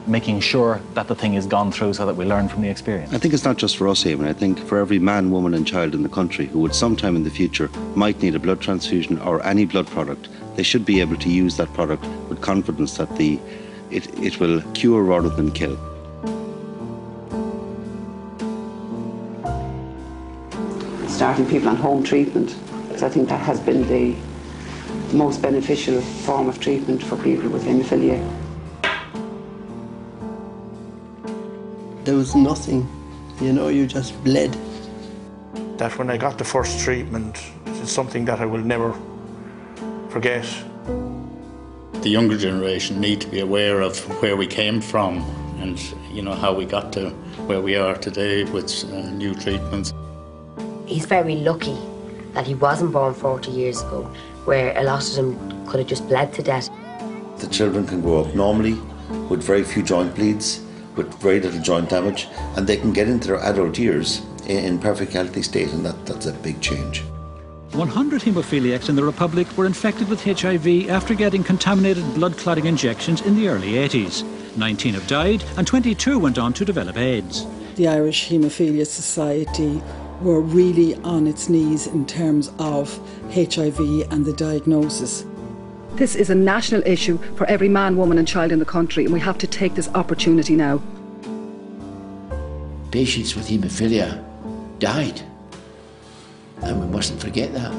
Making sure that the thing is gone through so that we learn from the experience. I think it's not just for us, Eamon. I think for every man, woman and child in the country who would sometime in the future might need a blood transfusion or any blood product, they should be able to use that product with confidence that it will cure rather than kill. Starting people on home treatment, because I think that has been the most beneficial form of treatment for people with haemophilia. There was nothing, you know, you just bled. That when I got the first treatment, it's something that I will never forget. The younger generation need to be aware of where we came from and, you know, how we got to where we are today with new treatments. He's very lucky that he wasn't born 40 years ago, where a lot of them could have just bled to death. The children can grow up normally with very few joint bleeds, with very little joint damage, and they can get into their adult years in perfect healthy state, and that's a big change. 100 haemophiliacs in the Republic were infected with HIV after getting contaminated blood clotting injections in the early 80s. 19 have died and 22 went on to develop AIDS. The Irish Haemophilia Society were really on its knees in terms of HIV and the diagnosis. This is a national issue for every man, woman and child in the country, and we have to take this opportunity now. Patients with haemophilia died, and we mustn't forget that.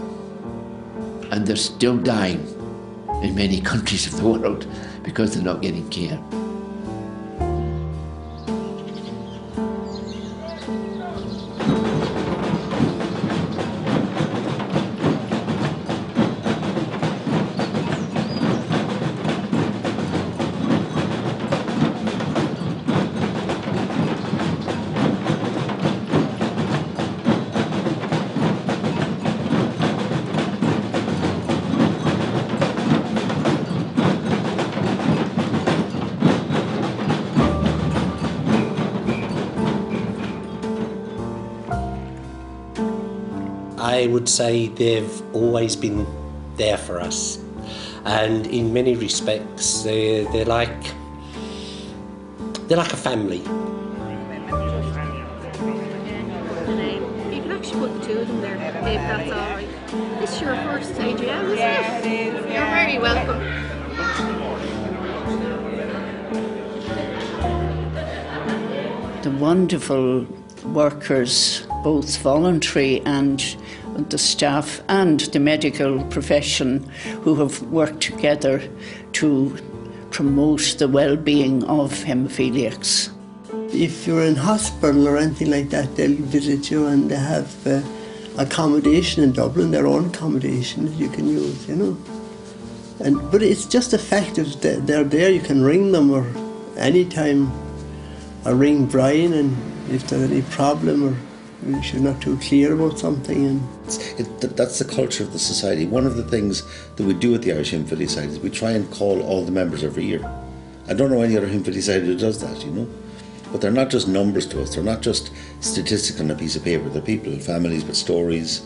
And they're still dying in many countries of the world because they're not getting care. I would say they've always been there for us, and in many respects they're like a family. You can actually put the two of them there, if that's all right. This is your first AGM, isn't it? You're very welcome. The wonderful workers, both voluntary and the staff and the medical profession, who have worked together to promote the well-being of haemophiliacs. If you're in hospital or anything like that, they'll visit you, and they have accommodation in Dublin, their own accommodation that you can use, you know. But it's just the fact that they're there, you can ring them or anytime. I ring Brian, and if there's any problem or if you're not too clear about something. And that's the culture of the society. One of the things that we do at the Irish Haemophilia Society is we try and call all the members every year. I don't know any other haemophilia society who does that, you know. But they're not just numbers to us, they're not just statistics on a piece of paper, they're people, families with stories.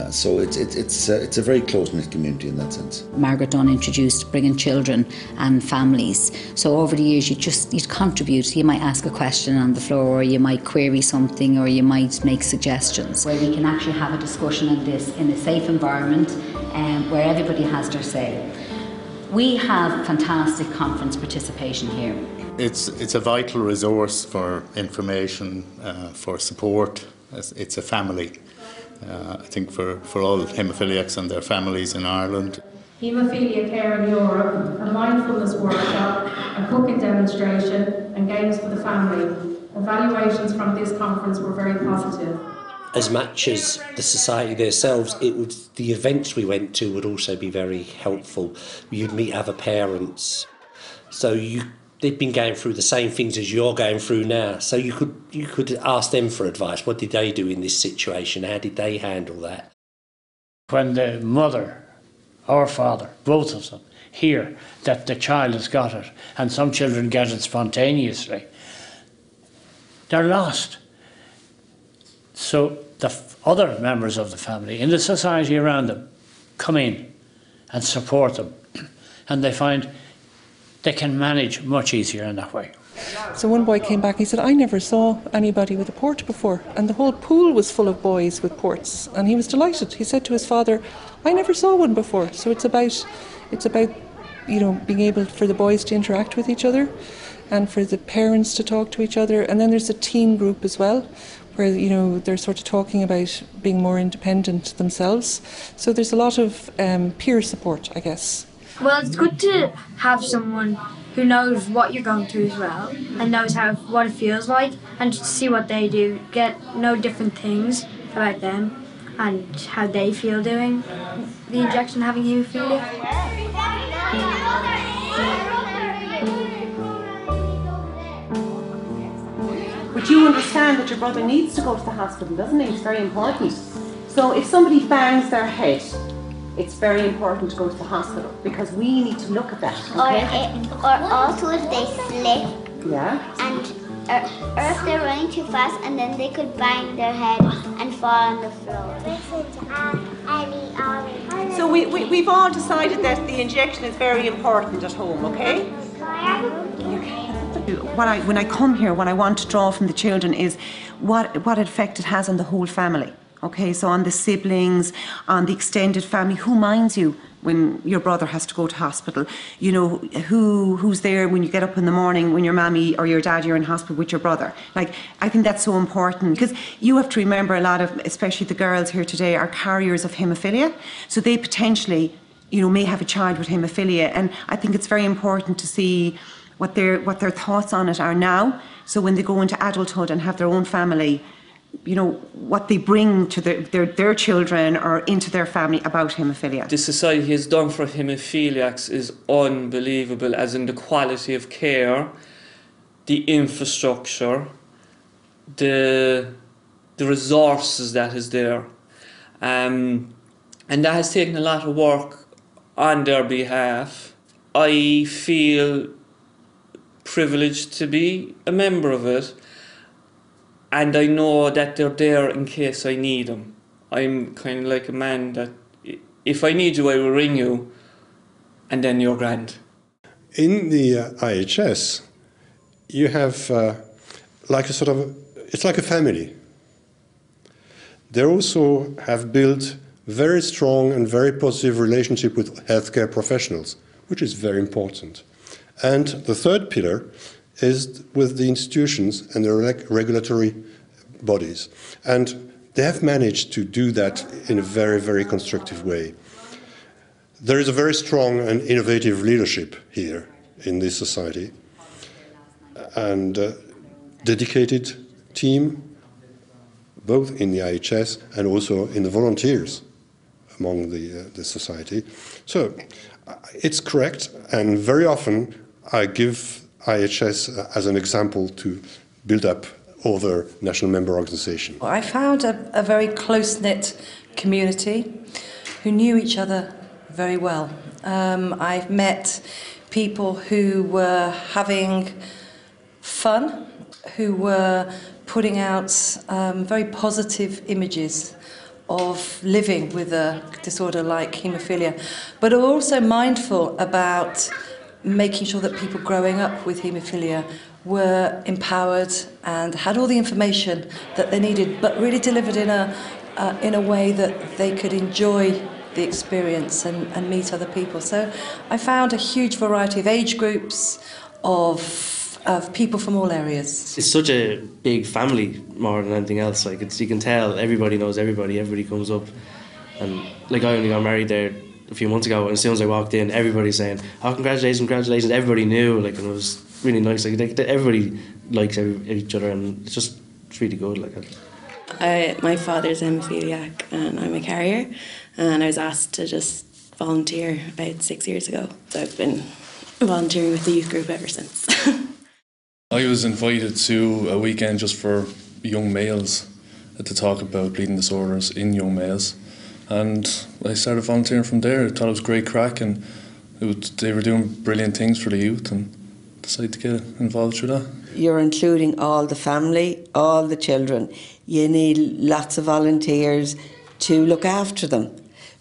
So it's a very close-knit community in that sense. Margaret Dunn introduced bringing children and families. So over the years you'd contribute. You might ask a question on the floor, or you might query something, or you might make suggestions. Where we can actually have a discussion on this in a safe environment where everybody has their say. We have fantastic conference participation here. It's a vital resource for information, for support. It's a family. I think for all haemophiliacs and their families in Ireland. Haemophilia Care in Europe, a mindfulness workshop, a cooking demonstration and games for the family. Evaluations from this conference were very positive. As much as the society themselves, the events we went to would also be very helpful. You'd meet other parents. So they've been going through the same things as you're going through now. So you could ask them for advice. What did they do in this situation? How did they handle that? When the mother or father, both of them, hear that the child has got it, and some children get it spontaneously, they're lost. So the other members of the family in the society around them come in and support them. And they find they can manage much easier in that way. So one boy came back and he said, I never saw anybody with a port before, and the whole pool was full of boys with ports, and he was delighted. He said to his father, I never saw one before. So it's about being able for the boys to interact with each other and for the parents to talk to each other. And then there's a teen group as well, where they're sort of talking about being more independent themselves. So there's a lot of peer support, I guess. Well, it's good to have someone who knows what you're going through as well and knows what it feels like, and to see what they do, know different things about them and how they feel doing the injection, having haemophilia. But you understand that your brother needs to go to the hospital, doesn't he? It's very important. So if somebody bangs their head, it's very important to go to the hospital because we need to look at that. Okay? Or also if they slip. Yeah. And or if they're running too fast, and then they could bang their head and fall on the floor. So we've all decided that the injection is very important at home, okay? When I come here, what I want to draw from the children is what effect it has on the whole family. Okay, so on the siblings, on the extended family, who minds you when your brother has to go to hospital? You know, who's there when you get up in the morning when your mammy or your daddy are in hospital with your brother? Like, I think that's so important because you have to remember a lot of, especially the girls here today, are carriers of haemophilia. So they potentially, may have a child with haemophilia, and I think it's very important to see what their thoughts on it are now. So when they go into adulthood and have their own family, what they bring to their children or into their family about haemophilia. The society has done for haemophiliacs is unbelievable, as in the quality of care, the infrastructure, the resources that is there. And that has taken a lot of work on their behalf. I feel privileged to be a member of it. And I know that they're there in case I need them. I'm kind of like a man that if I need you, I will ring you, and then you're grand. In the IHS, you have it's like a family. They also have built very strong and very positive relationship with healthcare professionals, which is very important. And the third pillar is with the institutions and the regulatory bodies. And they have managed to do that in a very, very constructive way. There is a very strong and innovative leadership here in this society, and a dedicated team, both in the IHS and also in the volunteers among the society. So it's correct, and very often I give IHS as an example to build up other national member organisations. I found a very close-knit community who knew each other very well. I've met people who were having fun, who were putting out very positive images of living with a disorder like haemophilia, but are also mindful about making sure that people growing up with haemophilia were empowered and had all the information that they needed, but really delivered in a way that they could enjoy the experience and meet other people. So I found a huge variety of age groups, of people from all areas. It's such a big family more than anything else. Like you can tell everybody knows everybody. Everybody comes up, and like I only got married there a few months ago, and as soon as I walked in, everybody's saying, "Oh, congratulations, congratulations!" Everybody knew, and it was really nice. Like everybody likes each other, and it's really good. My father's haemophiliac, and I'm a carrier, and I was asked to just volunteer about 6 years ago. So I've been volunteering with the youth group ever since. I was invited to a weekend just for young males to talk about bleeding disorders in young males, and I started volunteering from there. I thought it was great crack, and they were doing brilliant things for the youth, and decided to get involved through that. You're including all the family, all the children. You need lots of volunteers to look after them,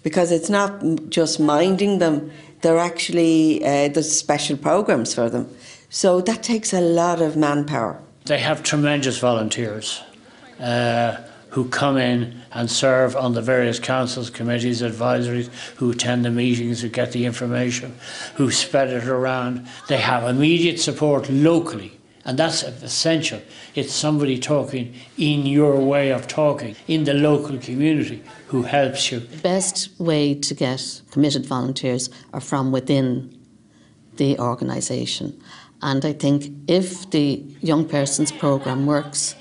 because it's not just minding them, they're actually, there's special programs for them. So that takes a lot of manpower. They have tremendous volunteers who come in and serve on the various councils, committees, advisories, who attend the meetings, who get the information, who spread it around. They have immediate support locally, and that's essential. It's somebody talking in your way of talking, in the local community, who helps you. The best way to get committed volunteers are from within the organisation. And I think if the young persons programme works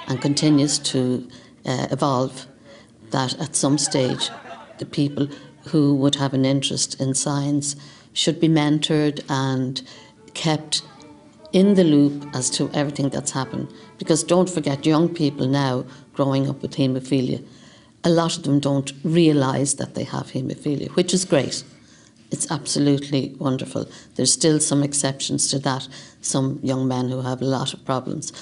and continues to evolve, that at some stage the people who would have an interest in science should be mentored and kept in the loop as to everything that's happened. Because don't forget, young people now growing up with haemophilia, a lot of them don't realise that they have haemophilia, which is great. It's absolutely wonderful. There's still some exceptions to that, some young men who have a lot of problems.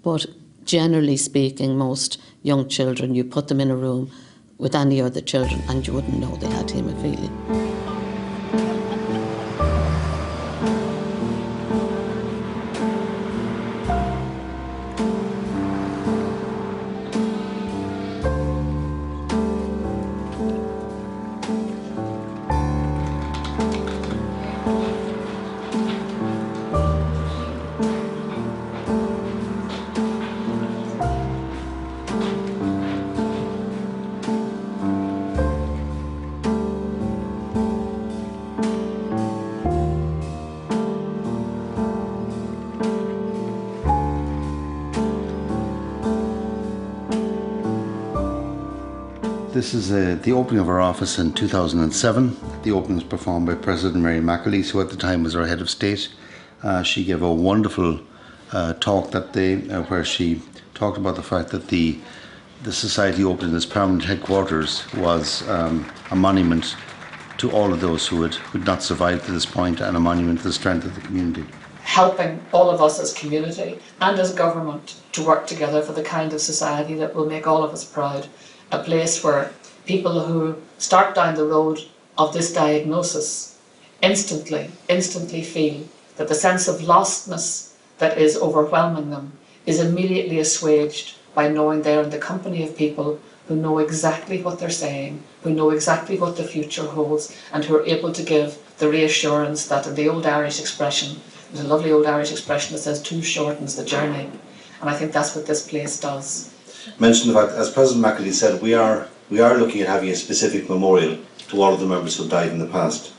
But generally speaking, most young children, you put them in a room with any other children and you wouldn't know they had haemophilia. This is the opening of our office in 2007. The opening was performed by President Mary McAleese, who at the time was our head of state. She gave a wonderful talk that day where she talked about the fact that the society opening its permanent headquarters was a monument to all of those who had not survived to this point, and a monument to the strength of the community. Helping all of us as community and as government to work together for the kind of society that will make all of us proud. A place where people who start down the road of this diagnosis instantly feel that the sense of lostness that is overwhelming them is immediately assuaged by knowing they're in the company of people who know exactly what they're saying, who know exactly what the future holds, and who are able to give the reassurance that, in the old Irish expression, there's a lovely old Irish expression that says, "Two shortens the journey," and I think that's what this place does. Mention the fact, as President McAleese said, we are looking at having a specific memorial to all of the members who died in the past.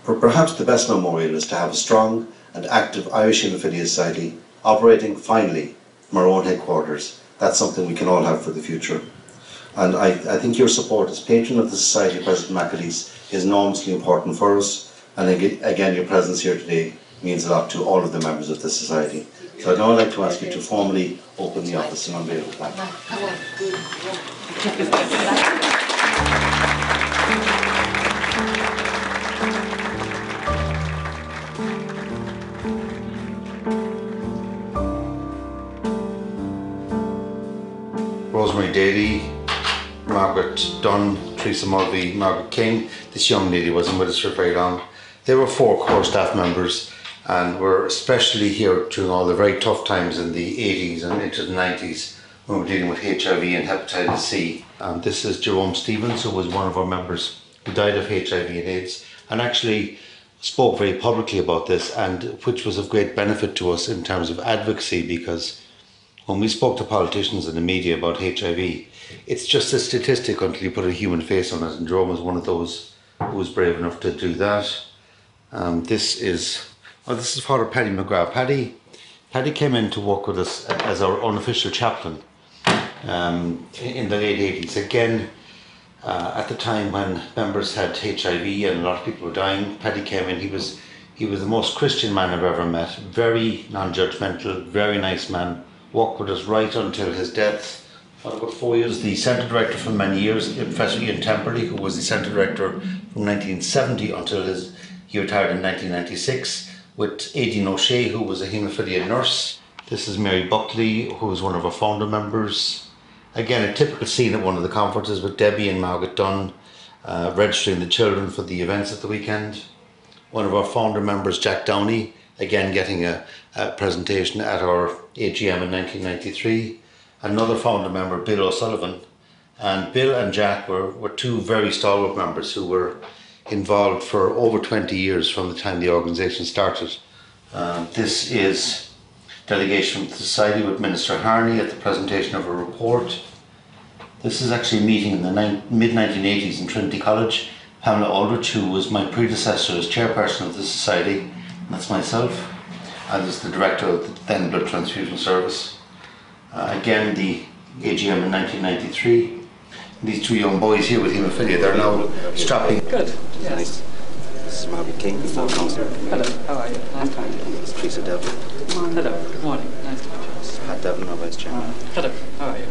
But perhaps the best memorial is to have a strong and active Irish Haemophilia Society operating finally from our own headquarters. That's something we can all have for the future. And I think your support as patron of the Society, President McAleese, is enormously important for us. And again, your presence here today means a lot to all of the members of the Society. So I'd now like to ask you to formally open the office and unveil the plaque. Rosemary Daly, Margaret Dunn, Teresa Mulvey, Margaret King. This young lady wasn't with us for very long. They were 4 core staff members and were especially here during all the very tough times in the 80s and into the 90s when we were dealing with HIV and Hepatitis C. This is Jerome Stevens, who was one of our members who died of HIV and AIDS, and actually spoke very publicly about this, and which was of great benefit to us in terms of advocacy, because when we spoke to politicians and the media about HIV, it's just a statistic until you put a human face on it, and Jerome was one of those who was brave enough to do that. This is Father Paddy McGrath. Paddy came in to work with us as our unofficial chaplain in the late 80s. Again, at the time when members had HIV and a lot of people were dying, Paddy came in. He was the most Christian man I've ever met. Very non-judgmental, very nice man. Worked with us right until his death. About 4 years. The centre director for many years, Professor Ian Temperley, who was the centre director from 1970 until he retired in 1996, with Aidan O'Shea, who was a haemophilia nurse. This is Mary Buckley, who was one of our founder members. Again, a typical scene at one of the conferences with Debbie and Margaret Dunn. registering the children for the events at the weekend. One of our founder members, Jack Downey, again getting a presentation at our AGM in 1993. Another founder member, Bill O'Sullivan. And Bill and Jack were two very stalwart members who were involved for over 20 years from the time the organisation started. This is delegation from the Society with Minister Harney at the presentation of a report. This is actually a meeting in the mid-1980s in Trinity College. Pamela Aldrich, who was my predecessor as chairperson of the Society, that's myself. I was the director of the then Blood Transfusion Service. Again, the AGM in 1993. These two young boys here with haemophilia, they're now strapping. Good. Yes. This is Margaret King, before Councillor. Hello, how are you? Long time. This is Teresa Devlin. Hello, good morning. Nice to meet you. This is Pat Devlin, our Vice Chairman. Hello, how are you?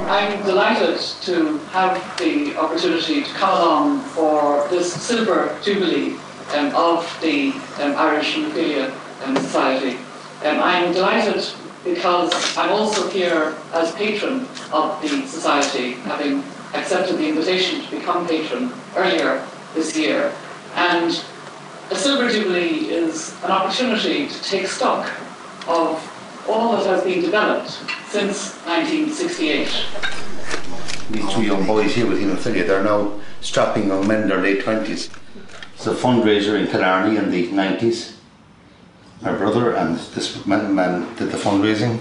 I'm delighted to have the opportunity to come along for this Silver Jubilee of the Irish Haemophilia Society. I'm delighted because I'm also here as patron of the Society, having accepted the invitation to become patron earlier this year. And a Silver Jubilee is an opportunity to take stock of all that has been developed since 1968. These two young boys here with haemophilia, they're now strapping young men in their late 20s. It's a fundraiser in Killarney in the 90s. My brother and this man did the fundraising.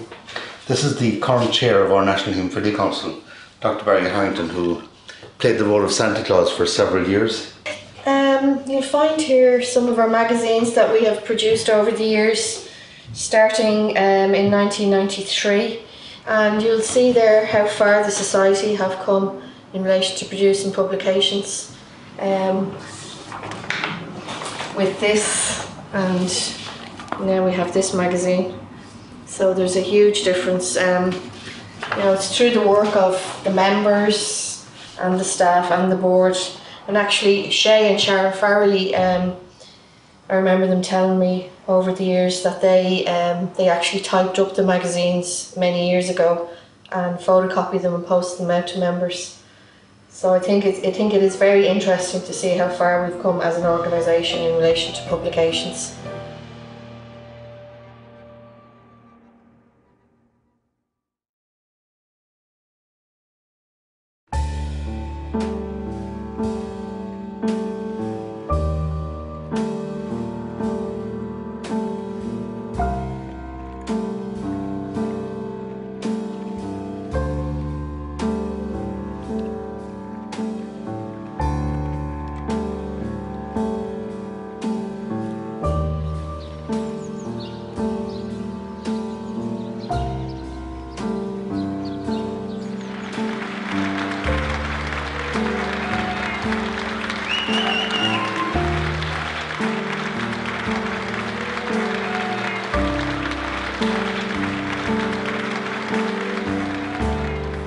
This is the current chair of our National Haemophilia Council, Dr. Barry Harrington, who played the role of Santa Claus for several years. You'll find here some of our magazines that we have produced over the years, starting in 1993, and you'll see there how far the Society have come in relation to producing publications with this, and now we have this magazine. So there's a huge difference. It's through the work of the members and the staff and the board. And actually, Shay and Sharon Farrelly, I remember them telling me over the years that they actually typed up the magazines many years ago and photocopied them and posted them out to members. So I think it is very interesting to see how far we've come as an organisation in relation to publications.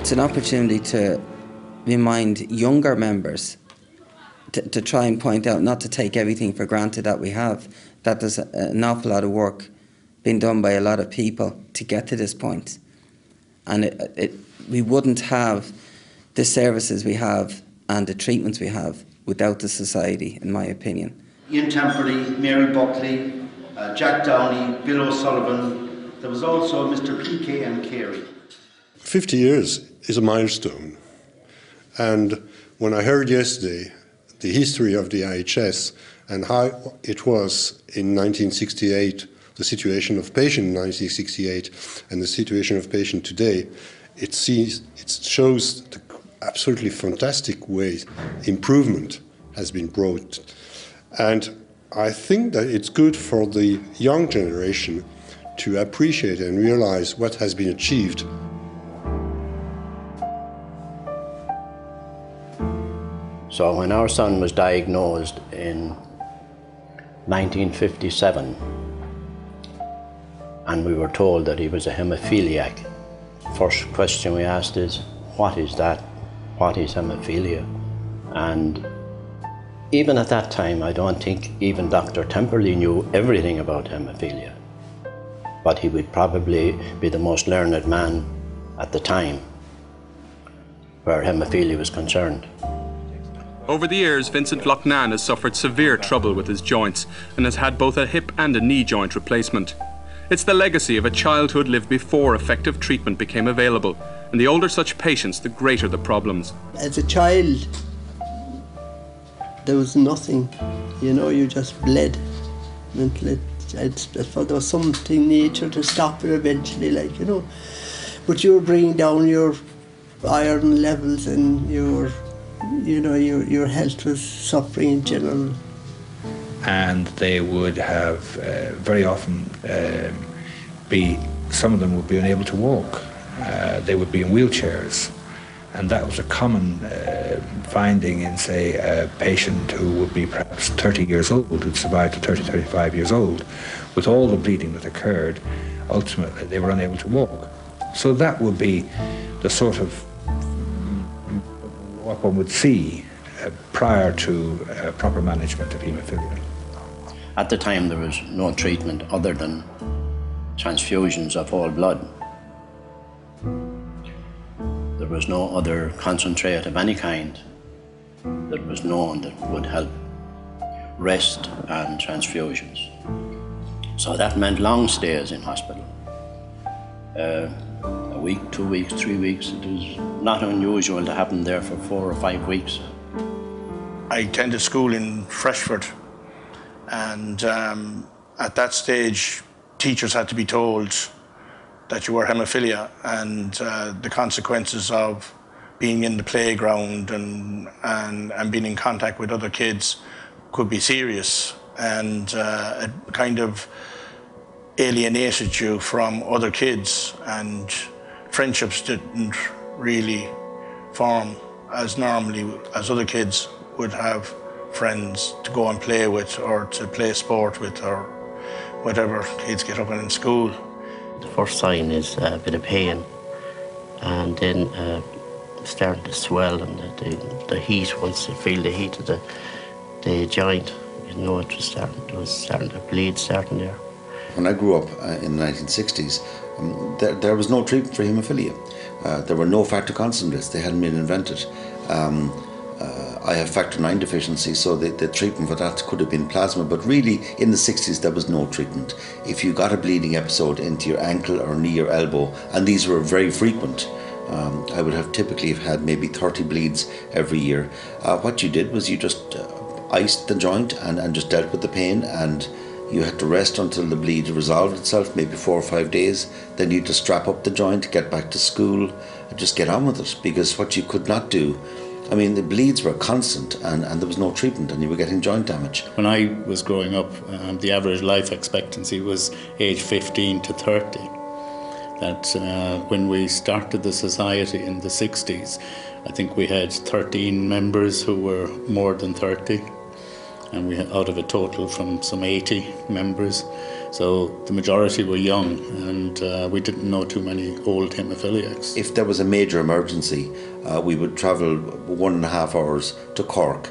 It's an opportunity to remind younger members to try and point out, not to take everything for granted that we have, that there's an awful lot of work being done by a lot of people to get to this point. And we wouldn't have the services we have and the treatments we have without the Society, in my opinion. Ian Temperley, Mary Buckley, Jack Downey, Bill O'Sullivan. There was also Mr. P.K. and Carey. 50 years is a milestone. And when I heard yesterday the history of the IHS and how it was in 1968, the situation of patient in 1968 and the situation of patient today, it shows the absolutely fantastic way improvement has been brought. And I think that it's good for the young generation to appreciate and realize what has been achieved. So when our son was diagnosed in 1957 and we were told that he was a haemophiliac, first question we asked is, what is that? What is haemophilia? And even at that time, I don't think even Dr. Temperley knew everything about haemophilia, but he would probably be the most learned man at the time. where haemophilia was concerned. Over the years, Vincent Loughnane has suffered severe trouble with his joints and has had both a hip and a knee joint replacement. It's the legacy of a childhood lived before effective treatment became available, and the older such patients, the greater the problems. As a child, there was nothing, you know, you just bled. I thought there was something in nature to stop it eventually, like, you know. But you were bringing down your iron levels and your health was suffering in general. And they would have very often some of them would be unable to walk. They would be in wheelchairs. And that was a common finding in, say, a patient who would be perhaps 30 years old, who'd survived to 30, 35 years old. With all the bleeding that occurred, ultimately they were unable to walk. So that would be the sort of what one would see prior to proper management of haemophilia. At the time, there was no treatment other than transfusions of whole blood. There was no other concentrate of any kind that was known that would help rest and transfusions. So that meant long stays in hospital. A week, 2 weeks, 3 weeks. It was not unusual to happen there for 4 or 5 weeks. I attended school in Freshford, and at that stage, teachers had to be told that you were haemophilia and the consequences of being in the playground and being in contact with other kids could be serious, and it kind of alienated you from other kids, and friendships didn't really form as normally as other kids would have friends to go and play with or to play sport with or whatever kids get up in school. The first sign is a bit of pain, and then starting to swell, and the heat, once you feel the heat of the joint, you know it was starting to bleed, starting there. When I grew up in the 1960s, there was no treatment for haemophilia. There were no factor concentrates, they hadn't been invented. I have factor IX deficiency, so the treatment for that could have been plasma, but really in the 60s there was no treatment. If you got a bleeding episode into your ankle or knee or elbow, and these were very frequent, I would have typically had maybe 30 bleeds every year. What you did was you just iced the joint and just dealt with the pain, and you had to rest until the bleed resolved itself, maybe 4 or 5 days. Then you had to strap up the joint, get back to school, and just get on with it, because what you could not do, I mean, the bleeds were constant and there was no treatment, and you were getting joint damage. When I was growing up, the average life expectancy was age 15 to 30. That when we started the society in the 60s, I think we had 13 members who were more than 30, and we had out of a total from some 80 members. So the majority were young, and we didn't know too many old haemophiliacs. If there was a major emergency, we would travel 1.5 hours to Cork,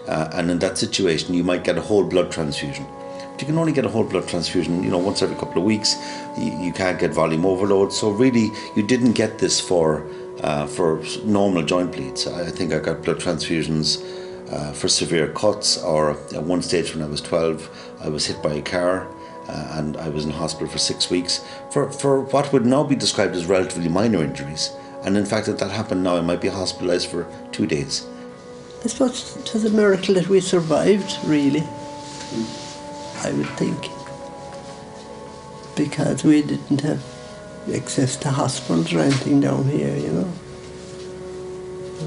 and in that situation you might get a whole blood transfusion. But you can only get a whole blood transfusion, once every couple of weeks. You can't get volume overload, so really you didn't get this for normal joint bleeds. I think I got blood transfusions for severe cuts, or at one stage when I was 12, I was hit by a car. And I was in hospital for 6 weeks for what would now be described as relatively minor injuries. And in fact, if that happened now, I might be hospitalised for 2 days. I suppose it was a miracle that we survived, really, I would think, because we didn't have access to hospitals or anything down here,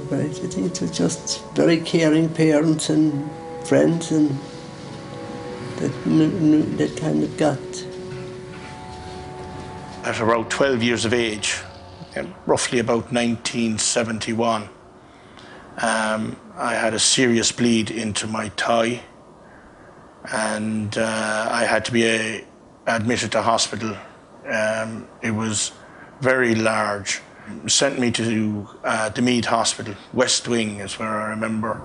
But I think it was just very caring parents and friends and that kind of got. At about 12 years of age, roughly about 1971, I had a serious bleed into my thigh, and I had to be admitted to hospital. It was very large. Sent me to the Meath Hospital, West Wing is where I remember.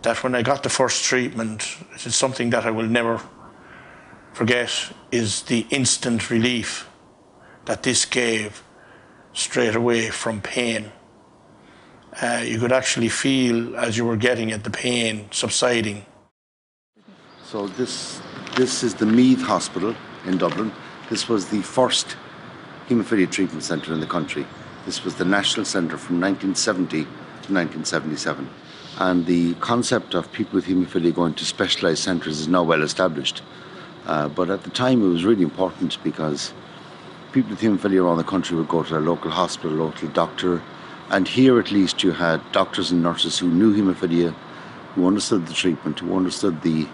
That when I got the first treatment, it's something that I will never forget, is the instant relief that this gave straight away from pain. you could actually feel, as you were getting it, the pain subsiding. So this is the Meath Hospital in Dublin. This was the first haemophilia treatment centre in the country. This was the national centre from 1970 to 1977. And the concept of people with haemophilia going to specialised centres is now well established. But at the time it was really important because people with haemophilia around the country would go to their local hospital, local doctor, and here at least you had doctors and nurses who knew haemophilia, who understood the treatment, who understood the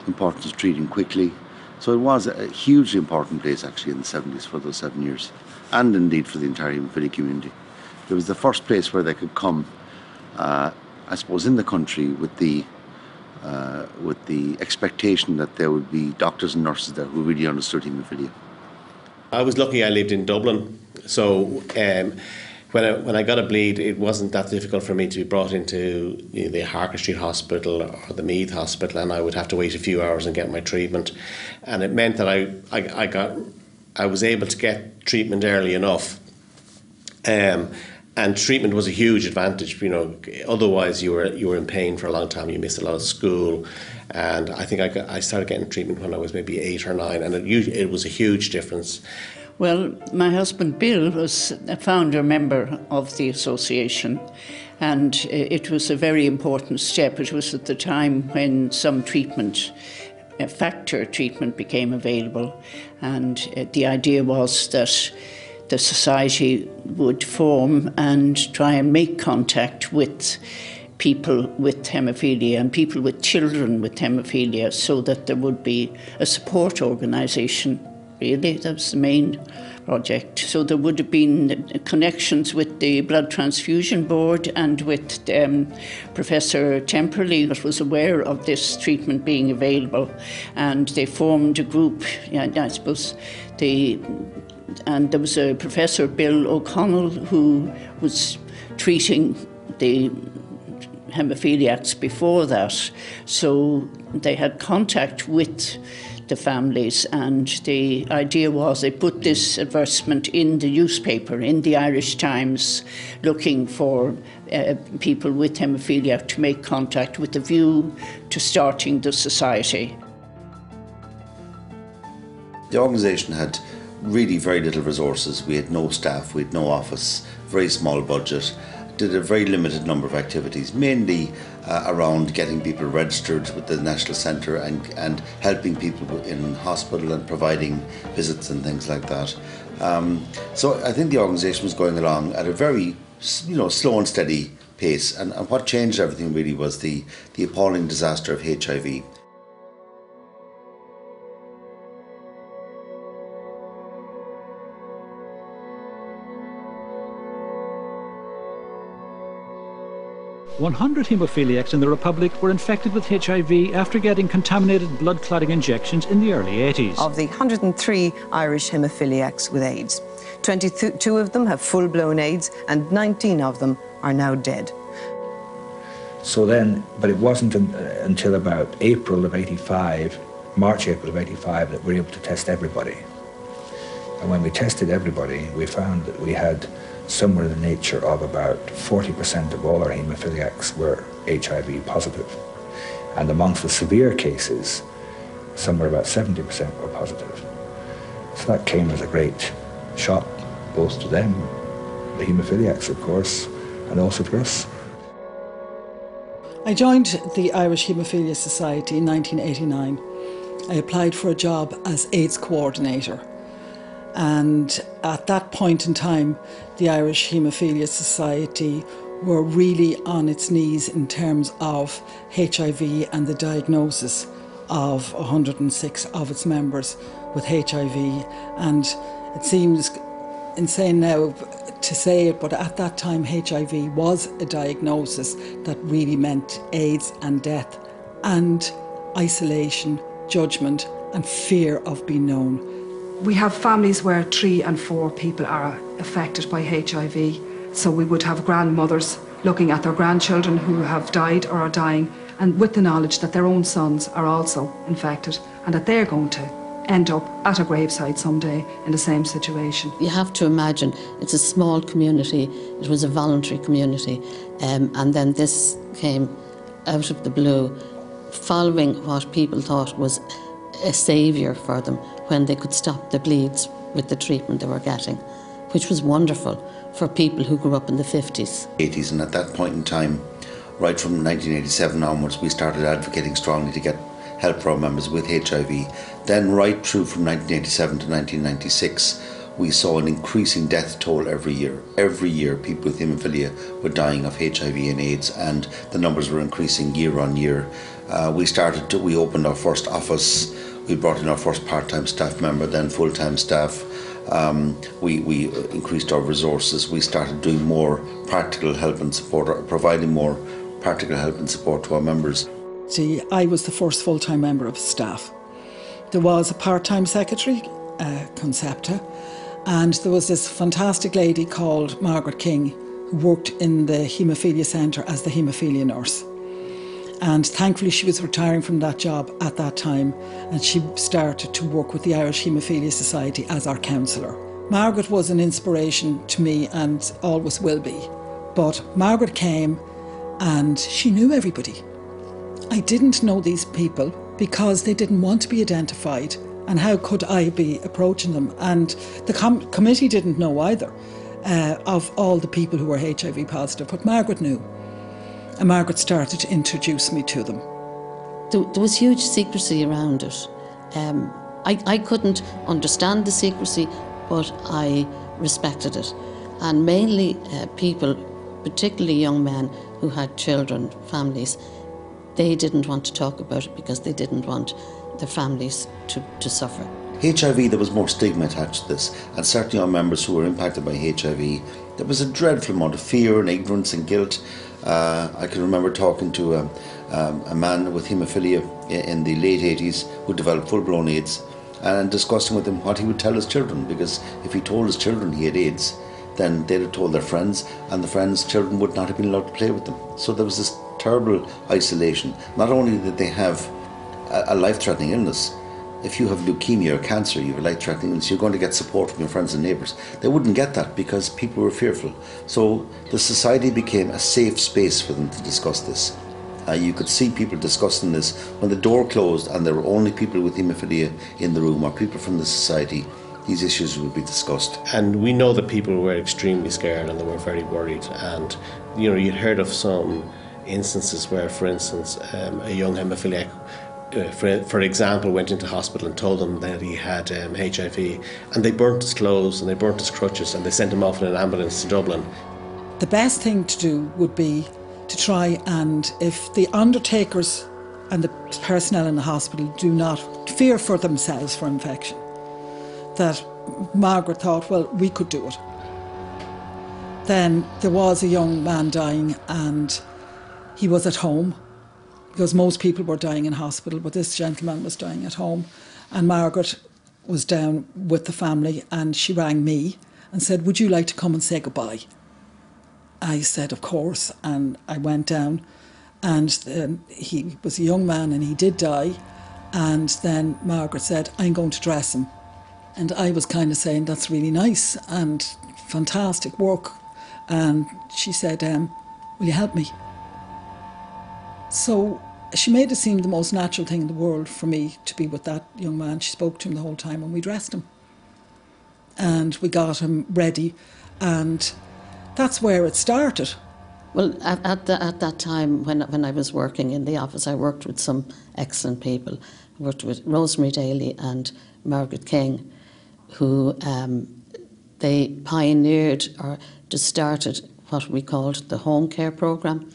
importance of treating quickly. So it was a hugely important place actually in the 70s for those 7 years, and indeed for the entire haemophilia community. It was the first place where they could come, I suppose, in the country with the expectation that there would be doctors and nurses there who really understood haemophilia. I was lucky I lived in Dublin, so when I got a bleed, it wasn't that difficult for me to be brought into the Harker Street Hospital or the Meath Hospital, and I would have to wait a few hours and get my treatment. And it meant that I was able to get treatment early enough. And treatment was a huge advantage. Otherwise you were in pain for a long time. You missed a lot of school, and I think I started getting treatment when I was maybe 8 or 9, and it was a huge difference. Well, my husband Bill was a founder member of the association, and it was a very important step. It was at the time when some treatment, factor treatment, became available, and the idea was that the society would form and try and make contact with people with haemophilia and people with children with haemophilia, so that there would be a support organisation. Really, that was the main project. So there would have been connections with the Blood Transfusion Board and with Professor Temperley, that was aware of this treatment being available, and they formed a group. I suppose and there was a Professor Bill O'Connell who was treating the haemophiliacs before that, so they had contact with the families, and the idea was they put this advertisement in the newspaper, in the Irish Times, looking for people with haemophilia to make contact with a view to starting the society. The organisation had really very little resources. We had no staff, we had no office, very small budget, did a very limited number of activities, mainly around getting people registered with the National Centre and helping people in hospital and providing visits and things like that. So I think the organisation was going along at a very slow and steady pace, and what changed everything really was the appalling disaster of HIV. "100 haemophiliacs in the Republic were infected with HIV after getting contaminated blood clotting injections in the early 80s. Of the 103 Irish haemophiliacs with AIDS, 22 of them have full-blown AIDS and 19 of them are now dead. So then, but it wasn't until about April of 85, March, April of 85, that we were able to test everybody. And when we tested everybody, we found that we had somewhere in the nature of about 40% of all our haemophiliacs were HIV positive. And amongst the severe cases, somewhere about 70% were positive. So that came as a great shock, both to them, the haemophiliacs of course, and also to us. I joined the Irish Haemophilia Society in 1989. I applied for a job as AIDS coordinator. And at that point in time, the Irish Haemophilia Society were really on its knees in terms of HIV and the diagnosis of 106 of its members with HIV. And it seems insane now to say it, but at that time HIV was a diagnosis that really meant AIDS and death and isolation, judgment and fear of being known. We have families where 3 and 4 people are affected by HIV. So we would have grandmothers looking at their grandchildren who have died or are dying, and with the knowledge that their own sons are also infected and that they're going to end up at a graveside someday in the same situation. You have to imagine it's a small community, it was a voluntary community, and then this came out of the blue, following what people thought was a saviour for them when they could stop the bleeds with the treatment they were getting, which was wonderful for people who grew up in the 50s. 80s, and at that point in time, right from 1987 onwards, we started advocating strongly to get help for our members with HIV. Then right through from 1987 to 1996, we saw an increasing death toll every year. Every year people with haemophilia were dying of HIV and AIDS, and the numbers were increasing year on year. We opened our first office, we brought in our first part-time staff member, then full-time staff. We increased our resources, we started doing more practical help and support, providing more practical help and support to our members. See, I was the first full-time member of staff. There was a part-time secretary, Concepta, and there was this fantastic lady called Margaret King who worked in the Haemophilia Centre as the haemophilia nurse. And thankfully she was retiring from that job at that time, and she started to work with the Irish Haemophilia Society as our counsellor. Margaret was an inspiration to me and always will be. But Margaret came and she knew everybody. I didn't know these people because they didn't want to be identified, and how could I be approaching them? And the committee didn't know either of all the people who were HIV positive, but Margaret knew. And Margaret started to introduce me to them. There was huge secrecy around it. I couldn't understand the secrecy, but I respected it. And mainly people, particularly young men who had children, families, they didn't want to talk about it because they didn't want their families to suffer. HIV, there was more stigma attached to this, and certainly our members who were impacted by HIV, there was a dreadful amount of fear and ignorance and guilt. I can remember talking to a man with haemophilia in the late 80s who developed full-blown AIDS, and discussing with him what he would tell his children, because if he told his children he had AIDS, then they'd have told their friends, and the friends' children would not have been allowed to play with them. So there was this terrible isolation. Not only did they have a life-threatening illness, if you have leukemia or cancer, you have a life-threatening illness, you're going to get support from your friends and neighbours. They wouldn't get that because people were fearful. So the society became a safe space for them to discuss this. You could see people discussing this when the door closed and there were only people with haemophilia in the room or people from the society. These issues would be discussed. And we know that people were extremely scared and they were very worried. And you'd heard of some instances where, for instance, a young haemophiliac, for example, went into hospital and told them that he had HIV, and they burnt his clothes and they burnt his crutches and they sent him off in an ambulance to Dublin. The best thing to do would be to try, and if the undertakers and the personnel in the hospital do not fear for themselves for infection, that Margaret thought, well, we could do it. Then there was a young man dying and he was at home, because most people were dying in hospital, but this gentleman was dying at home. And Margaret was down with the family and she rang me and said, would you like to come and say goodbye? I said, of course, and I went down, and he was a young man and he did die. And then Margaret said, I'm going to dress him. And I was kind of saying, that's really nice and fantastic work. And she said, will you help me? So she made it seem the most natural thing in the world for me to be with that young man. She spoke to him the whole time and we dressed him. And we got him ready, and that's where it started. Well, at that time when I was working in the office, I worked with some excellent people. I worked with Rosemary Daly and Margaret King, who they pioneered or just started what we called the home care programme.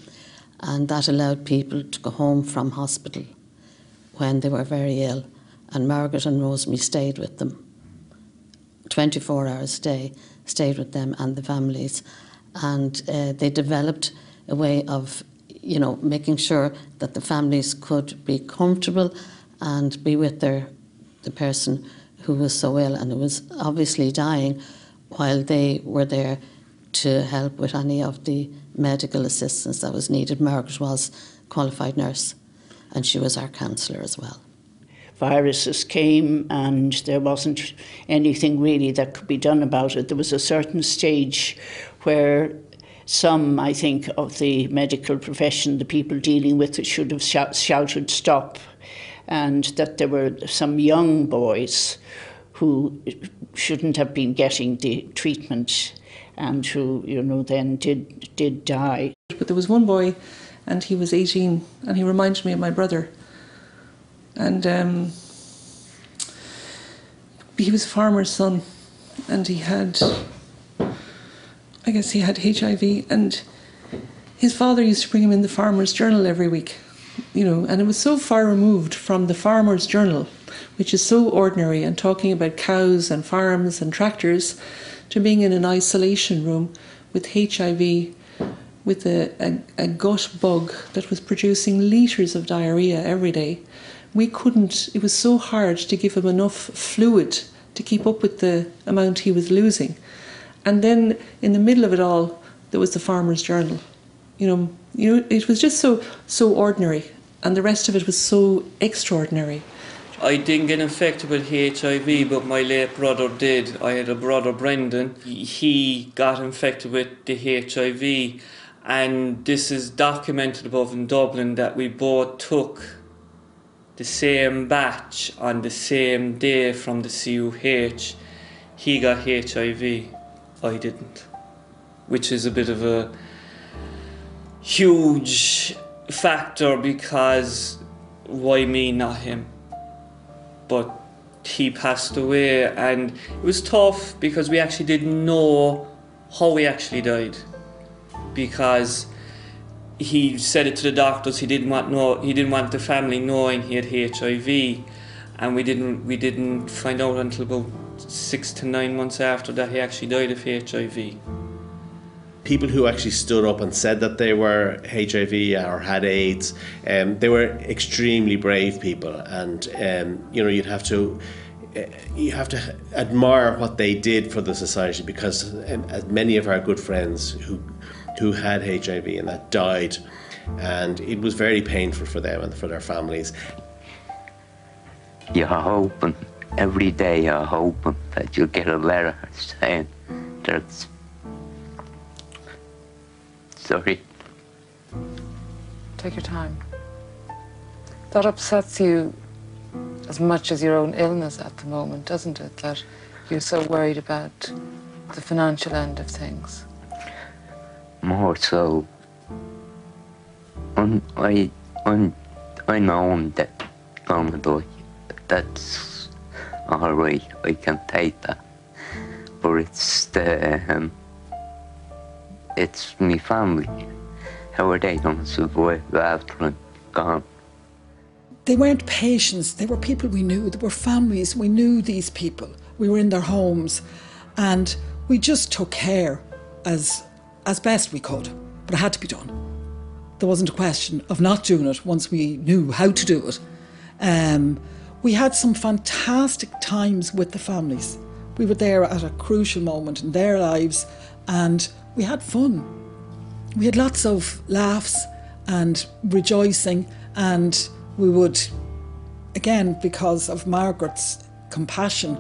And that allowed people to go home from hospital when they were very ill. And Margaret and Rosemary stayed with them. 24 hours stayed with them and the families. And they developed a way of, making sure that the families could be comfortable and be with the person who was so ill and who was obviously dying, while they were there to help with any of the medical assistance that was needed. Margaret was a qualified nurse and she was our counsellor as well. viruses came and there wasn't anything really that could be done about it. There was a certain stage where some, I think, of the medical profession, the people dealing with it, should have shouted stop, and that there were some young boys who shouldn't have been getting the treatment and who, then did die. But there was one boy, and he was 18, and he reminded me of my brother. And he was a farmer's son, and he had HIV, and his father used to bring him in the Farmer's Journal every week, and it was so far removed from the Farmer's Journal, which is so ordinary and talking about cows and farms and tractors, to being in an isolation room with HIV, with a gut bug that was producing litres of diarrhoea every day. It was so hard to give him enough fluid to keep up with the amount he was losing. And then in the middle of it all, there was the Farmer's Journal. It was just so ordinary, and the rest of it was so extraordinary. I didn't get infected with HIV, but my late brother did. I had a brother, Brendan. He got infected with the HIV, and this is documented above in Dublin that we both took the same batch on the same day from the CUH. He got HIV, I didn't, which is a bit of a huge factor, because why me, not him? But he passed away, and it was tough because we actually didn't know how he actually died, because he said it to the doctors. He didn't want the family knowing he had HIV, and we didn't find out until about 6 to 9 months after that he actually died of HIV. People who actually stood up and said that they were HIV or had AIDS, they were extremely brave people, and you have to admire what they did for the society, because many of our good friends who had HIV and that died, and it was very painful for them and for their families. You're hoping, every day you're hoping that you'll get a letter saying there's... Sorry. Take your time. That upsets you as much as your own illness at the moment, doesn't it? That you're so worried about the financial end of things. More so. I know that gonna die. That's all right. I can take that. But it's my family. How are they going to survive after I'm gone? They weren't patients, they were people we knew. They were families, we knew these people. We were in their homes, and we just took care as best we could. But it had to be done. There wasn't a question of not doing it once we knew how to do it. We had some fantastic times with the families. We were there at a crucial moment in their lives, and we had fun. We had lots of laughs and rejoicing, and we would, again, because of Margaret's compassion,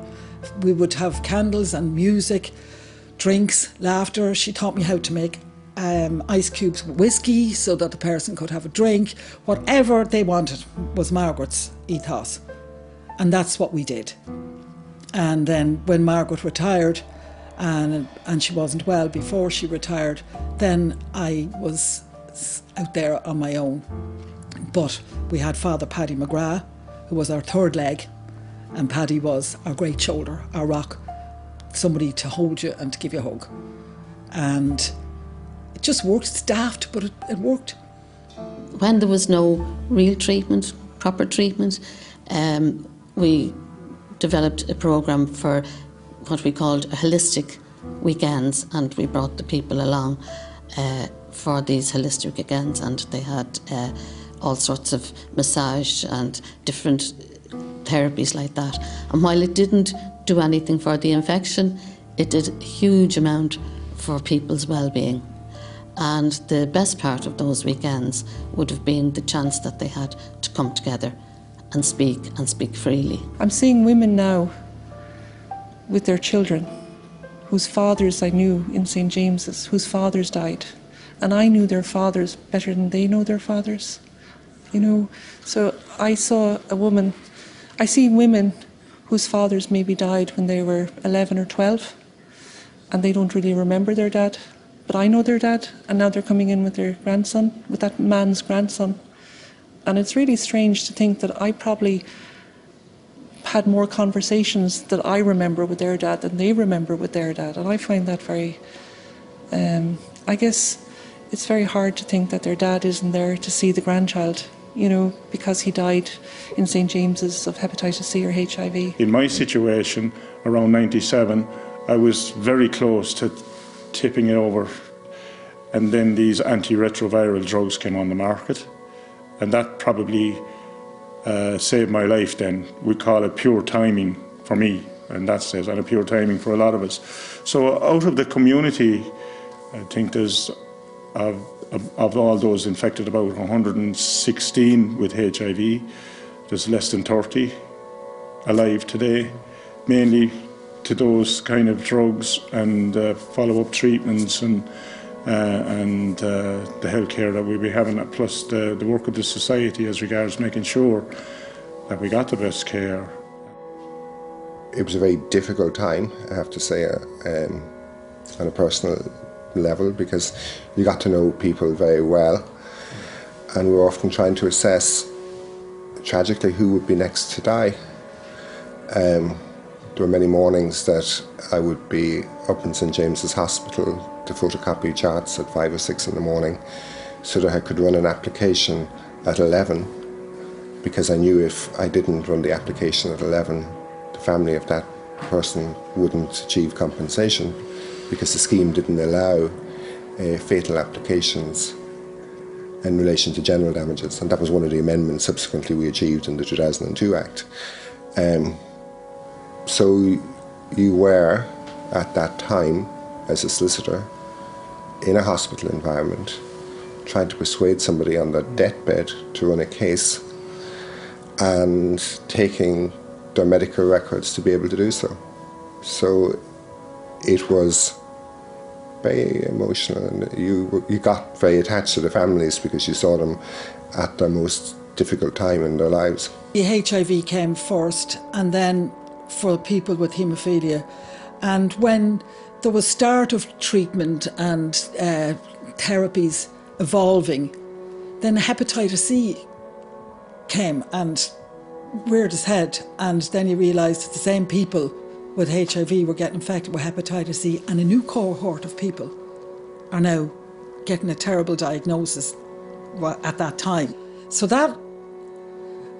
we would have candles and music, drinks, laughter. She taught me how to make ice cubes with whiskey so that the person could have a drink. Whatever they wanted was Margaret's ethos, and that's what we did. And then when Margaret retired, and she wasn't well before she retired, then I was out there on my own. But we had Father Paddy McGrath, who was our third leg, and Paddy was our great shoulder, our rock, somebody to hold you and to give you a hug. And it just worked. It's daft, but it worked. When there was no real treatment, proper treatment, we developed a programme for what we called a holistic weekends, and we brought the people along for these holistic weekends, and they had all sorts of massage and different therapies like that. And while it didn't do anything for the infection, it did a huge amount for people's well-being. And the best part of those weekends would have been the chance that they had to come together and speak freely. I'm seeing women now with their children whose fathers I knew in St. James's, whose fathers died. And I knew their fathers better than they know their fathers. You know, so I saw a woman, I see women whose fathers maybe died when they were 11 or 12 and they don't really remember their dad. But I know their dad, and now they're coming in with their grandson, with that man's grandson. And it's really strange to think that I probably had more conversations that I remember with their dad than they remember with their dad. And I find that very, I guess it's very hard to think that their dad isn't there to see the grandchild, you know, because he died in St. James's of hepatitis C or HIV. In my situation, around 97, I was very close to tipping it over, and then these antiretroviral drugs came on the market, and that probably saved my life then. We call it pure timing for me, and that's it, and a pure timing for a lot of us. So out of the community, I think there's, of all those infected, about 116 with HIV. There's less than 30 alive today, mainly to those kind of drugs and follow-up treatments and the healthcare that we'll be having, plus the work of the society as regards making sure that we got the best care. It was a very difficult time, I have to say, on a personal level, because you got to know people very well, and we were often trying to assess, tragically, who would be next to die. There were many mornings that I would be up in St. James's Hospital to photocopy charts at 5 or 6 in the morning so that I could run an application at 11, because I knew if I didn't run the application at 11, the family of that person wouldn't achieve compensation, because the scheme didn't allow fatal applications in relation to general damages, and that was one of the amendments subsequently we achieved in the 2002 Act. So you were, at that time, as a solicitor, in a hospital environment, trying to persuade somebody on their deathbed to run a case and taking their medical records to be able to do so. So it was very emotional, and you got very attached to the families because you saw them at their most difficult time in their lives. The HIV came first, and then for people with haemophilia. And when there was start of treatment and therapies evolving, then hepatitis C came and reared its head, and then you realised that the same people with HIV were getting infected with hepatitis C, and a new cohort of people are now getting a terrible diagnosis at that time. So that,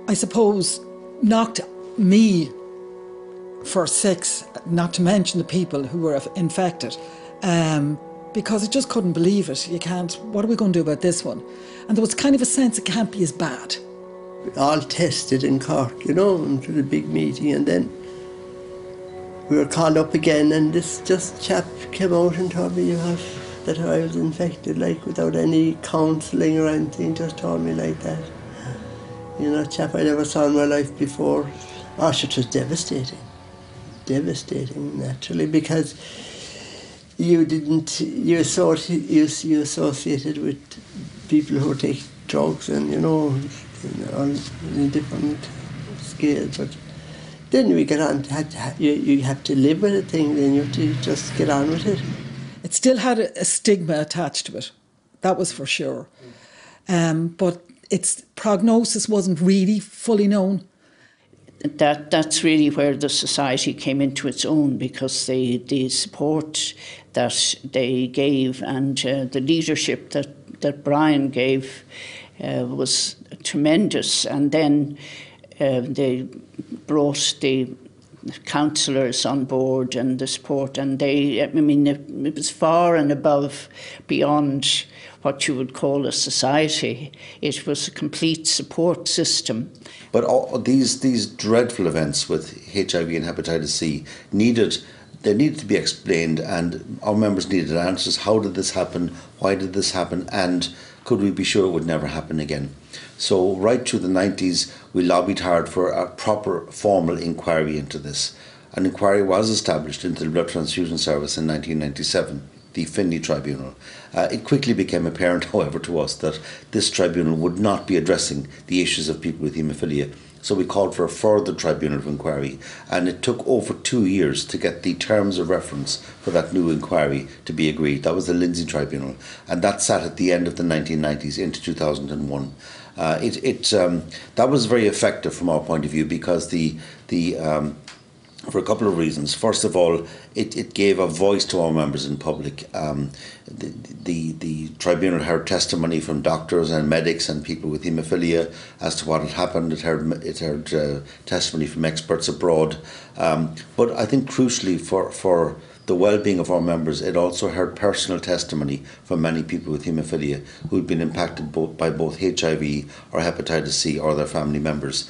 I suppose, knocked me for 6, not to mention the people who were infected, because I just couldn't believe it. You can't, what are we going to do about this one? And there was kind of a sense it can't be as bad. All tested in Cork, you know, into the big meeting, and then we were called up again, and this just chap came out and told me that I was infected, like without any counselling or anything, just told me like that. You know, chap I never saw in my life before. Oh, it was devastating. Devastating, naturally, because you associated with people who take drugs and, you know, on a different scale. But then we get on, you have to live with a thing, then you have to just get on with it. It still had a stigma attached to it, that was for sure. But its prognosis wasn't really fully known. That's really where the society came into its own, because the support that they gave and the leadership that Brian gave was tremendous. And then they brought the counsellors on board and the support, and it was far and above, beyond what you would call a society. It was a complete support system. But all these dreadful events with HIV and hepatitis C needed to be explained, and our members needed answers. How did this happen? Why did this happen? And could we be sure it would never happen again? So right through the 90s, we lobbied hard for a proper formal inquiry into this. An inquiry was established into the Blood Transfusion Service in 1997, the Finlay Tribunal. It quickly became apparent, however, to us that this tribunal would not be addressing the issues of people with haemophilia. So we called for a further tribunal of inquiry, and it took over 2 years to get the terms of reference for that new inquiry to be agreed. That was the Lindsay Tribunal, and that sat at the end of the 1990s into 2001. That was very effective from our point of view because for a couple of reasons. First of all, it gave a voice to our members in public. The tribunal heard testimony from doctors and medics and people with haemophilia as to what had happened. It heard testimony from experts abroad. But I think crucially for the well-being of our members, it also heard personal testimony from many people with haemophilia who had been impacted by both HIV or hepatitis C or their family members.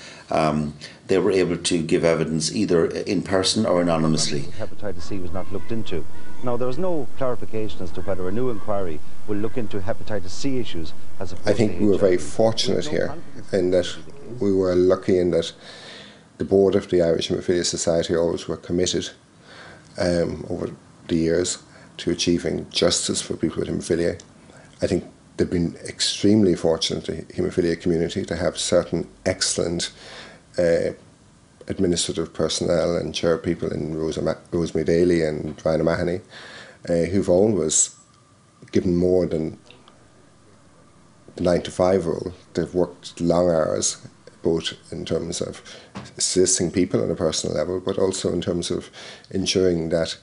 They were able to give evidence either in person or anonymously. Hepatitis C was not looked into. Now, there was no clarification as to whether a new inquiry will look into hepatitis C issues as opposed to I think HIV. we were very fortunate here in that we were lucky in that the board of the Irish Haemophilia Society always were committed over the years to achieving justice for people with haemophilia. I think they've been extremely fortunate, the haemophilia community, to have certain excellent administrative personnel and chair people in Rosemary Daly and Ryan O'Mahony, who've always given more than the 9-to-5 rule. They've worked long hours, both in terms of assisting people on a personal level, but also in terms of ensuring that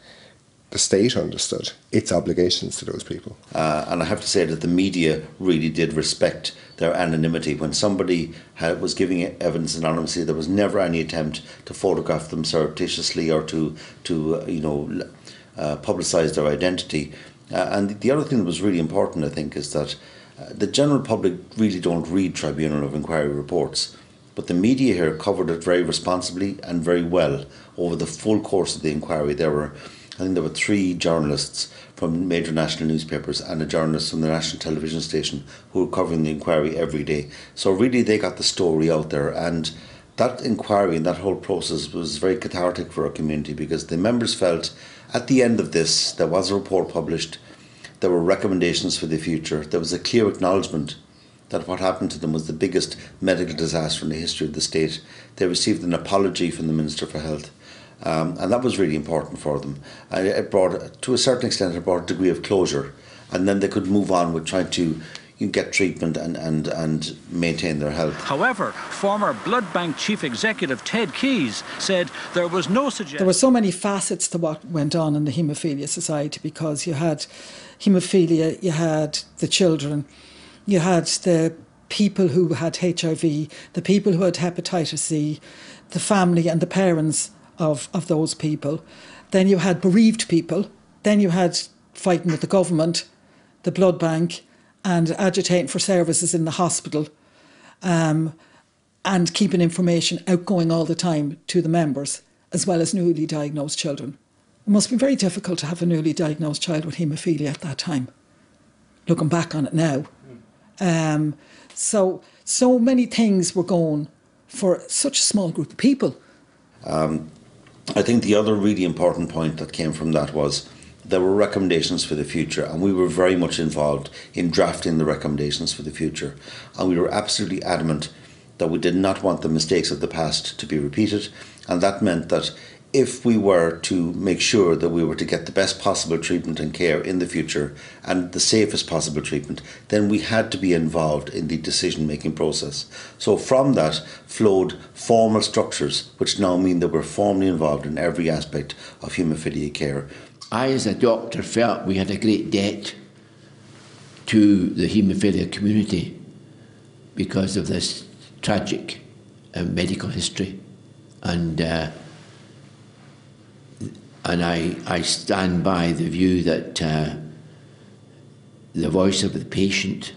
the state understood its obligations to those people. And I have to say that the media really did respect their anonymity. When somebody was giving evidence anonymously, there was never any attempt to photograph them surreptitiously or to publicise their identity. And the other thing that was really important, I think, is that the general public really don't read Tribunal of Inquiry reports. But the media here covered it very responsibly and very well over the full course of the inquiry. I think there were 3 journalists from major national newspapers and a journalist from the national television station who were covering the inquiry every day. So really they got the story out there, and that inquiry and that whole process was very cathartic for our community because the members felt at the end of this there was a report published, there were recommendations for the future, there was a clear acknowledgement that what happened to them was the biggest medical disaster in the history of the state. They received an apology from the Minister for Health. And that was really important for them. It brought, to a certain extent, it brought a degree of closure, and then they could move on with trying to get treatment and maintain their health. However, former Blood Bank Chief Executive Ted Keyes said there was no suggestion. There were so many facets to what went on in the Haemophilia Society, because you had haemophilia, you had the children, you had the people who had HIV, the people who had hepatitis C, the family and the parents of those people. Then you had bereaved people. Then you had fighting with the government, the blood bank, and agitating for services in the hospital, and keeping information outgoing all the time to the members, as well as newly diagnosed children. It must be very difficult to have a newly diagnosed child with haemophilia at that time, looking back on it now. So many things were going for such a small group of people. I think the other really important point that came from that was there were recommendations for the future, and we were very much involved in drafting the recommendations for the future. And we were absolutely adamant that we did not want the mistakes of the past to be repeated, and that meant that if we were to make sure that we were to get the best possible treatment and care in the future and the safest possible treatment, then we had to be involved in the decision-making process. So from that flowed formal structures, which now mean that we're formally involved in every aspect of haemophilia care. I, as a doctor, felt we had a great debt to the haemophilia community because of this tragic medical history. And I stand by the view that the voice of the patient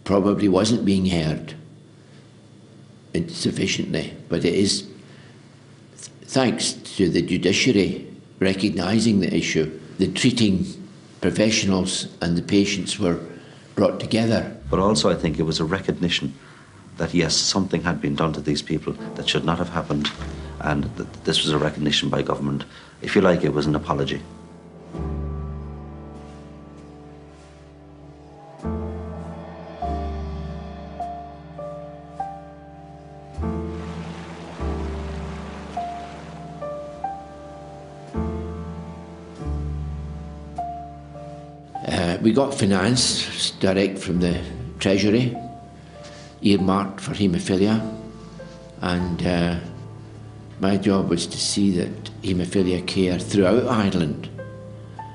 probably wasn't being heard sufficiently, but it is thanks to the judiciary recognising the issue, the treating professionals and the patients were brought together. But also I think it was a recognition that yes, something had been done to these people that should not have happened, and that this was a recognition by government. If you like, it was an apology. We got finance direct from the Treasury, earmarked for haemophilia, and my job was to see that haemophilia care throughout Ireland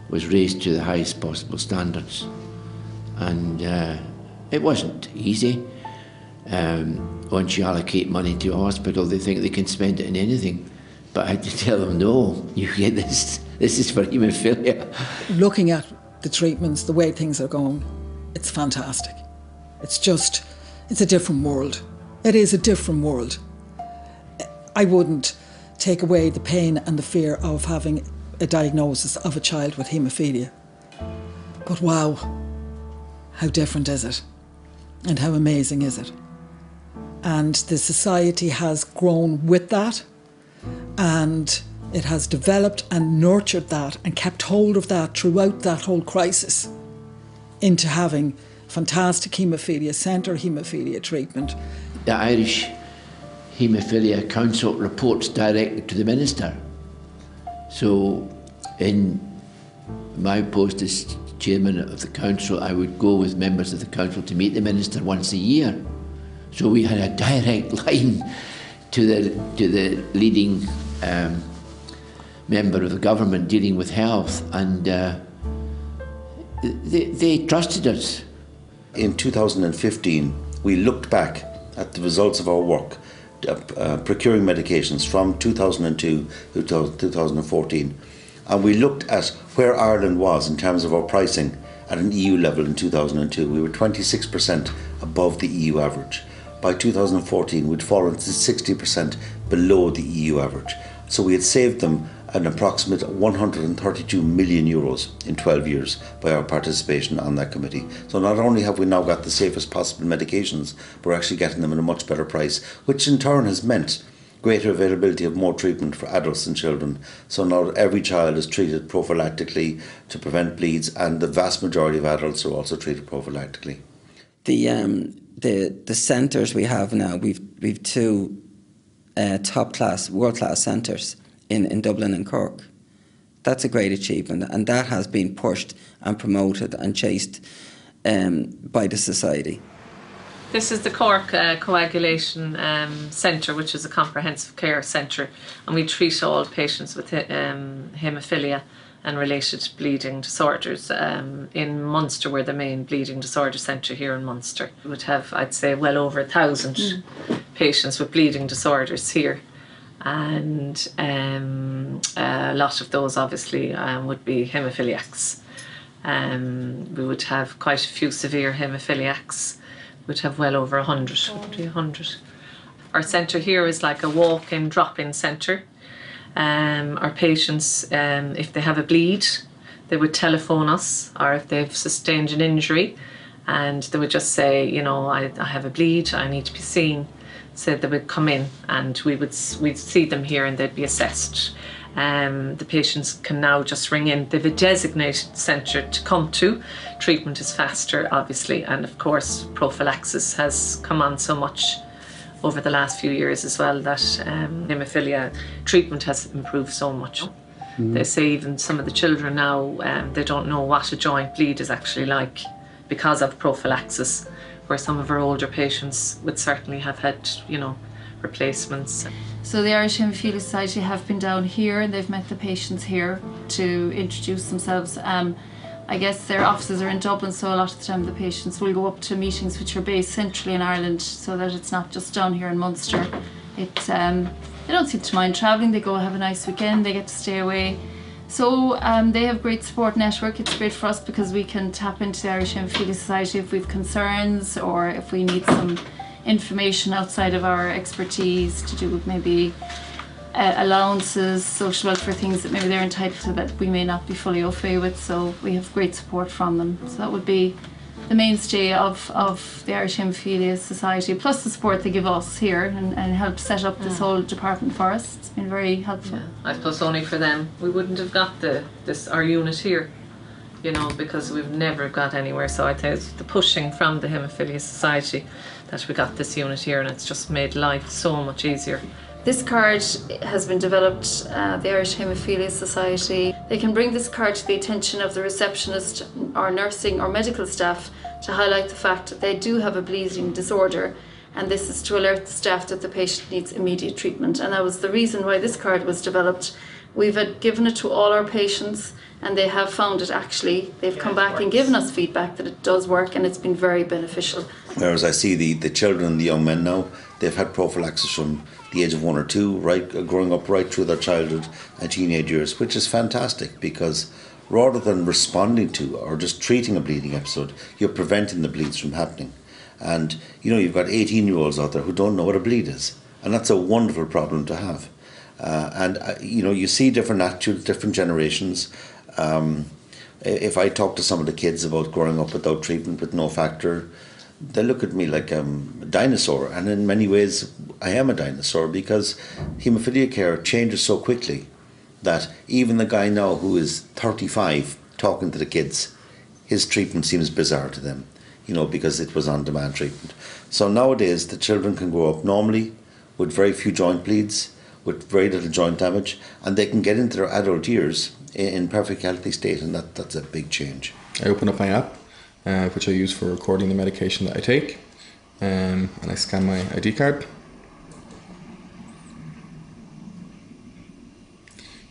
was raised to the highest possible standards. And it wasn't easy. Once you allocate money to a hospital, they think they can spend it on anything. But I had to tell them, no, you get this is for haemophilia. Looking at the treatments, the way things are going, it's fantastic. It's a different world. It is a different world. I wouldn't take away the pain and the fear of having a diagnosis of a child with haemophilia. But wow, how different is it? And how amazing is it? And the society has grown with that, and it has developed and nurtured that and kept hold of that throughout that whole crisis into having fantastic haemophilia centre, haemophilia treatment. The Irish Haemophilia Council reports directly to the Minister. So in my post as chairman of the council, I would go with members of the council to meet the Minister once a year. So we had a direct line to the leading member of the government dealing with health, and they trusted us. In 2015, we looked back at the results of our work procuring medications from 2002 to 2014, and we looked at where Ireland was in terms of our pricing at an EU level in 2002. We were 26% above the EU average. By 2014, we'd fallen to 60% below the EU average. So we had saved them an approximate 132 million euros in 12 years by our participation on that committee. So not only have we now got the safest possible medications, but we're actually getting them at a much better price, which in turn has meant greater availability of more treatment for adults and children. So now every child is treated prophylactically to prevent bleeds, and the vast majority of adults are also treated prophylactically. The centres we have now, we've two top-class, world-class centres in Dublin and Cork. That's a great achievement, and that has been pushed and promoted and chased by the society. This is the Cork Coagulation Centre, which is a comprehensive care centre, and we treat all patients with haemophilia and related bleeding disorders. In Munster, we're the main bleeding disorder centre here in Munster. We would have, I'd say, well over 1,000 patients with bleeding disorders here, and a lot of those obviously would be haemophiliacs. We would have quite a few severe haemophiliacs. We'd have well over 100, would be 100. Our centre here is like a walk-in, drop-in centre. Our patients, if they have a bleed, they would telephone us, or if they've sustained an injury, and they would just say, you know, I have a bleed, I need to be seen. So they would come in, and we'd see them here, and they'd be assessed. The patients can now just ring in. They have a designated centre to come to. Treatment is faster, obviously, and of course prophylaxis has come on so much over the last few years as well, that haemophilia treatment has improved so much. They say even some of the children now, they don't know what a joint bleed is actually like because of prophylaxis, where some of our older patients would certainly have had, you know, replacements. So the Irish Haemophilia Society have been down here, and they've met the patients here to introduce themselves. I guess their offices are in Dublin, so a lot of the time the patients will go up to meetings which are based centrally in Ireland, so that it's not just down here in Munster. They don't seem to mind travelling. They go have a nice weekend, they get to stay away. So they have great support network. It's great for us because we can tap into the Irish Haemophilia Society if we have concerns, or if we need some information outside of our expertise to do with maybe allowances, social welfare things that maybe they're entitled to that we may not be fully au fait with. So we have great support from them. So that would be the mainstay of the Irish Haemophilia Society, plus the support they give us here and help set up this whole department for us. It's been very helpful. Yeah. I suppose only for them we wouldn't have got our unit here, you know, because we've never got anywhere. So I think it's the pushing from the Haemophilia Society that we got this unit here, and it's just made life so much easier. This card has been developed, the Irish Haemophilia Society. They can bring this card to the attention of the receptionist or nursing or medical staff to highlight the fact that they do have a bleeding disorder, and this is to alert the staff that the patient needs immediate treatment. And that was the reason why this card was developed. We've given it to all our patients, and they have found it actually. They've come back and given us feedback that it does work, and it's been very beneficial. Whereas I see the children and the young men now, they've had prophylaxis from the age of 1 or 2, right, growing up right through their childhood and teenage years, which is fantastic, because rather than responding to or just treating a bleeding episode, you're preventing the bleeds from happening. And you know, you've got 18-year-olds out there who don't know what a bleed is, and that's a wonderful problem to have. You know, you see different attitudes, different generations. If I talk to some of the kids about growing up without treatment, with no factor, they look at me like I'm a dinosaur, and in many ways I am a dinosaur, because haemophilia care changes so quickly that even the guy now who is 35 talking to the kids, his treatment seems bizarre to them, you know, because it was on-demand treatment. So nowadays the children can grow up normally with very few joint bleeds, with very little joint damage, and they can get into their adult years in perfect healthy state, and that's a big change. I open up my app, which I use for recording the medication that I take, and I scan my ID card.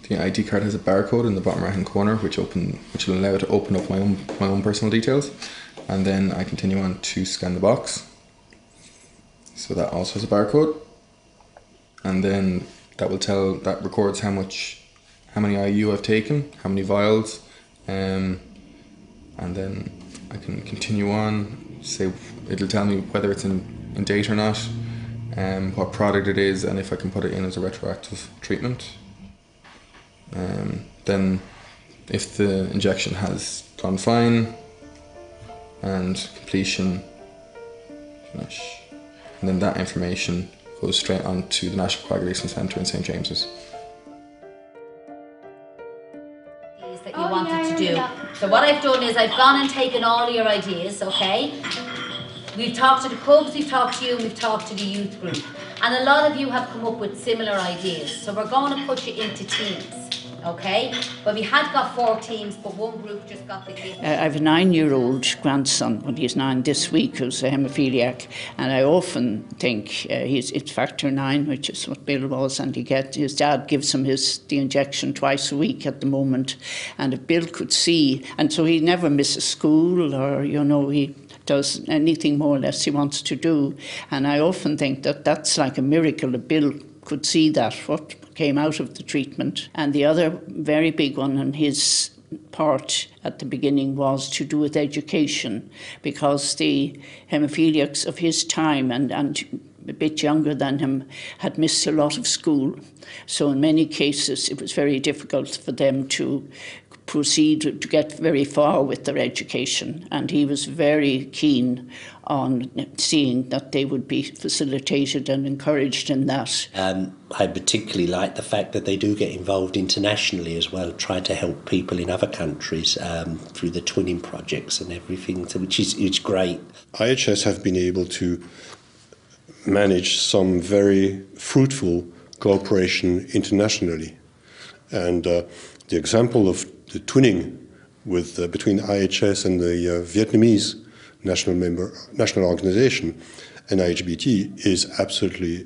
The ID card has a barcode in the bottom right hand corner which will allow it to open up my own personal details, and then I continue on to scan the box. So that also has a barcode, and then that records how many IU I've taken, how many vials, and then I can continue on. Say it'll tell me whether it's in date or not, what product it is, and if I can put it in as a retroactive treatment. Then if the injection has gone fine and completion, finish, and then that information goes straight on to the National Coagulation Centre in St James's. That you wanted to do. So what I've done is I've gone and taken all your ideas, okay? We've talked to the pubs, we've talked to you, we've talked to the youth group. And a lot of you have come up with similar ideas. So we're going to push it into teams, okay? But we had got 4 teams, but one group just got the gift. I have a 9-year-old grandson, when he's 9 this week, who's a haemophiliac, and I often think it's factor 9, which is what Bill was, and his dad gives him the injection twice a week at the moment. And if Bill could see, and so he never misses school, or, you know, he does anything more or less he wants to do. And I often think that that's like a miracle that Bill could see that, what came out of the treatment. And the other very big one on his part at the beginning was to do with education, because the haemophiliacs of his time and a bit younger than him had missed a lot of school. So in many cases it was very difficult for them to proceed to get very far with their education, and he was very keen on seeing that they would be facilitated and encouraged in that. I particularly like the fact that they do get involved internationally as well, try to help people in other countries through the twinning projects and everything, which is great. IHS have been able to manage some very fruitful cooperation internationally, and the example of the twinning between IHS and the Vietnamese national organization, NIHBT, is absolutely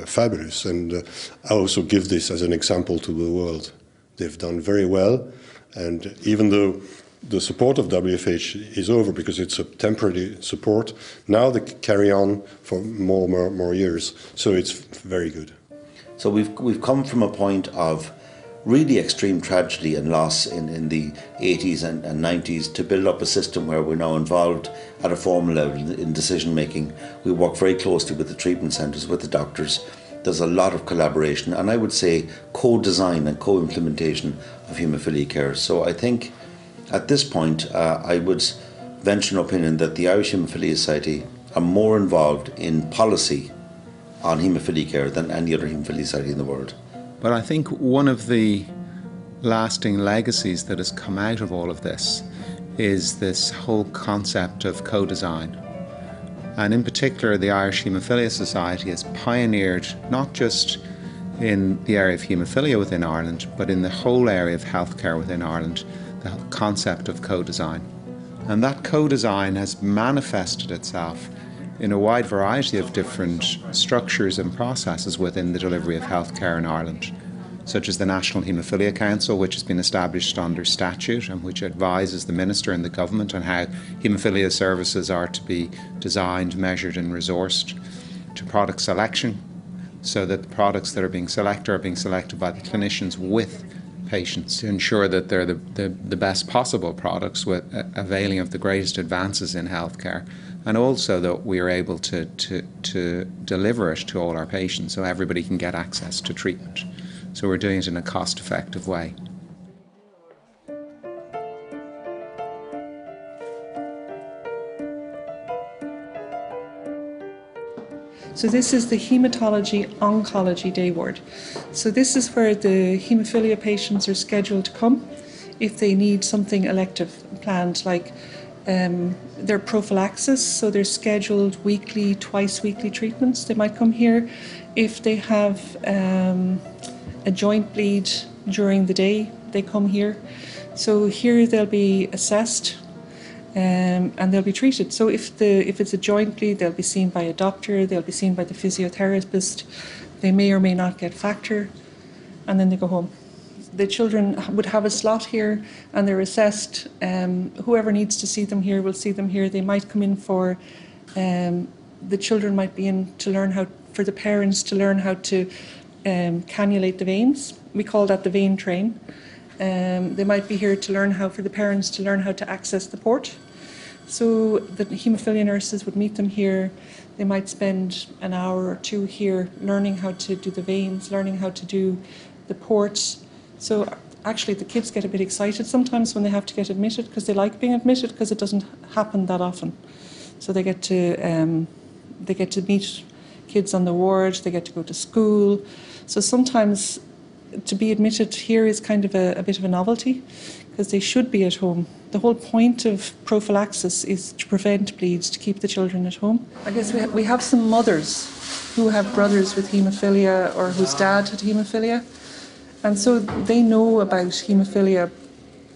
fabulous, and I also give this as an example to the world. They've done very well, and even though the support of WFH is over because it's a temporary support, now they carry on for more years, so it's very good. So we've come from a point of really extreme tragedy and loss in the 80s and 90s to build up a system where we're now involved at a formal level in decision making. We work very closely with the treatment centres, with the doctors. There's a lot of collaboration, and I would say co-design and co-implementation of haemophilia care. So I think at this point I would venture an opinion that the Irish Haemophilia Society are more involved in policy on haemophilia care than any other haemophilia society in the world. But I think one of the lasting legacies that has come out of all of this is this whole concept of co-design. And in particular, the Irish Haemophilia Society has pioneered, not just in the area of haemophilia within Ireland, but in the whole area of healthcare within Ireland, the concept of co-design. And that co-design has manifested itself in a wide variety of different structures and processes within the delivery of healthcare in Ireland, such as the National Haemophilia Council, which has been established under statute and which advises the Minister and the Government on how haemophilia services are to be designed, measured and resourced, to product selection, so that the products that are being selected by the clinicians with patients to ensure that they're the best possible products with availing of the greatest advances in healthcare, and also that we are able to deliver it to all our patients so everybody can get access to treatment. So we're doing it in a cost-effective way. So this is the Haematology Oncology Day Ward. So this is where the haemophilia patients are scheduled to come if they need something elective planned, like their prophylaxis, so they're scheduled weekly, twice weekly treatments. They might come here if they have a joint bleed during the day, they come here. So here they'll be assessed and they'll be treated. So if it's a joint bleed, they'll be seen by a doctor, they'll be seen by the physiotherapist. They may or may not get factor, and then they go home. The children would have a slot here and they're assessed. Whoever needs to see them here will see them here. They might come in for, the children might be in to learn how, for the parents to learn how to cannulate the veins. We call that the vein train. They might be here to learn how, for the parents to learn how to access the port. So the haemophilia nurses would meet them here. They might spend an hour or two here learning how to do the veins, learning how to do the ports. So actually the kids get a bit excited sometimes when they have to get admitted, because they like being admitted because it doesn't happen that often. So they get to meet kids on the ward, they get to go to school. So sometimes to be admitted here is kind of a bit of a novelty, because they should be at home. The whole point of prophylaxis is to prevent bleeds, to keep the children at home. I guess we have some mothers who have brothers with haemophilia or whose dad had haemophilia, and so they know about haemophilia,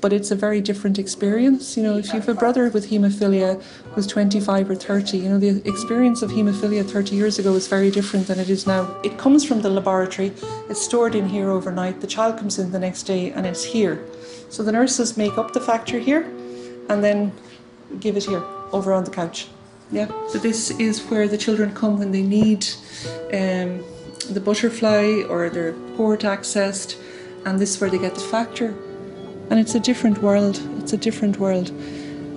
but it's a very different experience. You know, if you have a brother with haemophilia who's 25 or 30, you know, the experience of haemophilia 30 years ago is very different than it is now. It comes from the laboratory, it's stored in here overnight, the child comes in the next day and it's here. So the nurses make up the factor here and then give it here, over on the couch. Yeah. So this is where the children come when they need the butterfly or their port accessed, and this is where they get the factor. And it's a different world, it's a different world.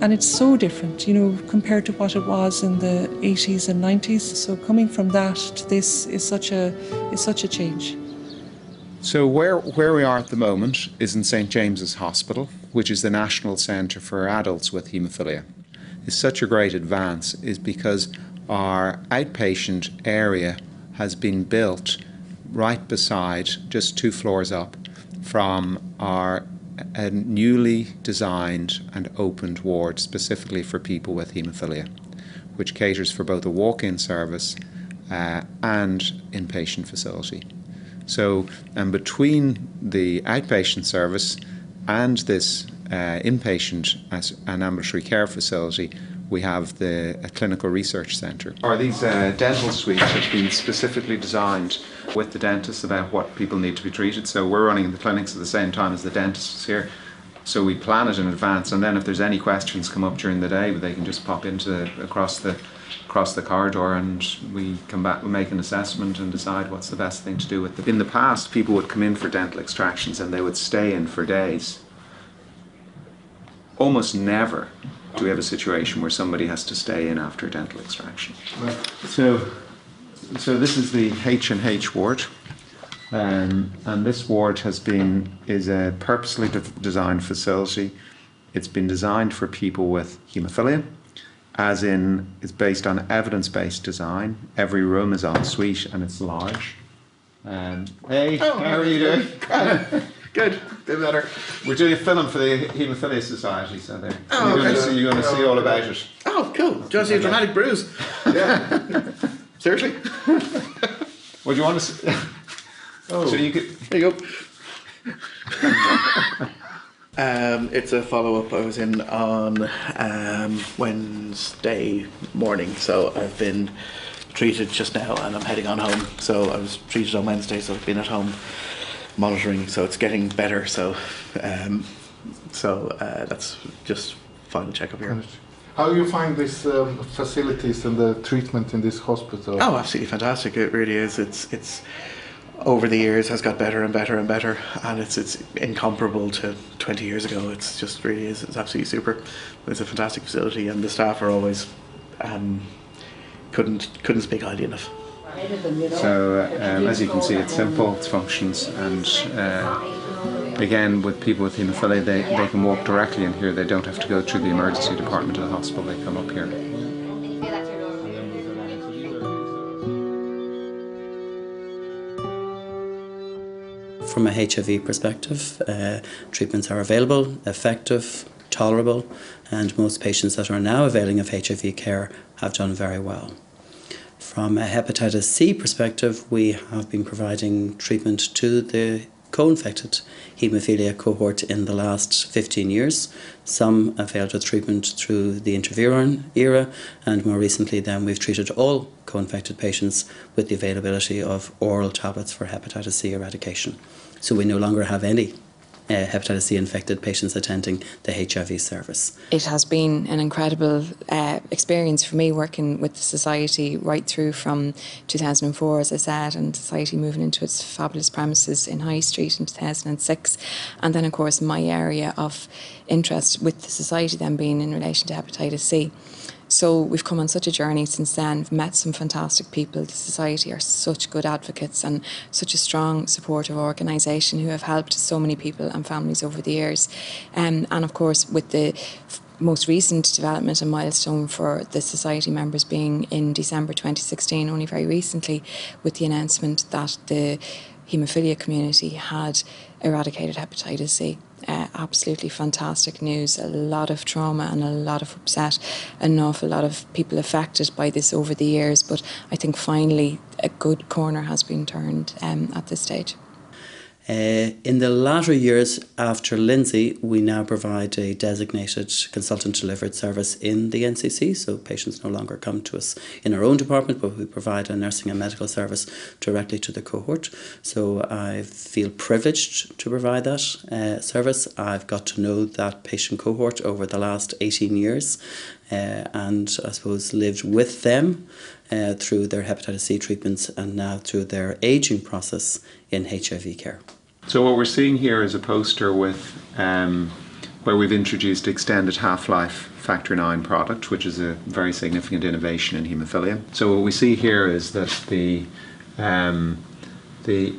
And it's so different, you know, compared to what it was in the 80s and 90s. So coming from that to this is such a change. So where we are at the moment is in St James's Hospital, which is the National Centre for Adults with Haemophilia. It's such a great advance is because our outpatient area has been built right beside, just 2 floors up, from a newly designed and opened ward specifically for people with haemophilia, which caters for both a walk-in service and inpatient facility. So, and between the outpatient service and this inpatient and ambulatory care facility, we have a clinical research centre. These dental suites have been specifically designed with the dentists about what people need to be treated. So we're running the clinics at the same time as the dentists here. So we plan it in advance, and then if there's any questions come up during the day, they can just pop into across the corridor, and we come back, we make an assessment and decide what's the best thing to do with them. In the past, people would come in for dental extractions and they would stay in for days. Almost never do we have a situation where somebody has to stay in after a dental extraction. So this is the H&H ward, and this ward is a purposely designed facility It's been designed for people with haemophilia, as in it's based on evidence-based design. Every room is en suite and it's large. Hey, how are you doing? Good, bit better. We're doing a film for the Haemophilia Society, so there. You're going to see all about it. Oh, cool. Do you want to see a dramatic bruise? Yeah. Seriously? What do you want to see? Oh. So you could. There you go. It's a follow-up I was in on Wednesday morning, so I've been treated just now and I'm heading on home. So I was treated on Wednesday, so I've been at home monitoring, so it's getting better. So that's just final checkup here. How do you find these facilities and the treatment in this hospital? Oh, absolutely fantastic! It really is. It's over the years has got better and better and better, and it's incomparable to 20 years ago. It's just really is. It's absolutely super. It's a fantastic facility, and the staff are always couldn't speak highly enough. So as you can see, it's simple, it functions, and again, with people with haemophilia, they can walk directly in here. They don't have to go through the emergency department of the hospital. They come up here. From a HIV perspective, treatments are available, effective, tolerable, and most patients that are now availing of HIV care have done very well. From a hepatitis C perspective, we have been providing treatment to the co-infected haemophilia cohort in the last 15 years. Some availed of treatment through the interferon era, and more recently then we've treated all co-infected patients with the availability of oral tablets for hepatitis C eradication. So we no longer have any hepatitis C infected patients attending the HIV service. It has been an incredible experience for me working with the Society right through from 2004, as I said, and Society moving into its fabulous premises in High Street in 2006. And then, of course, my area of interest with the Society then being in relation to hepatitis C. So we've come on such a journey since then. We've met some fantastic people. The Society are such good advocates and such a strong, supportive organisation who have helped so many people and families over the years. And of course, with the most recent development and milestone for the Society members being in December 2016, only very recently, with the announcement that the haemophilia community had eradicated hepatitis C. Absolutely fantastic news. A lot of trauma and a lot of upset, an awful lot of people affected by this over the years, but I think finally a good corner has been turned at this stage. In the latter years after Lindsay, we now provide a designated consultant-delivered service in the NCC, so patients no longer come to us in our own department, but we provide a nursing and medical service directly to the cohort. So I feel privileged to provide that service. I've got to know that patient cohort over the last 18 years and I suppose lived with them through their hepatitis C treatments and now through their ageing process in HIV care. So what we're seeing here is a poster with where we've introduced extended half-life factor 9 product, which is a very significant innovation in haemophilia. So what we see here is that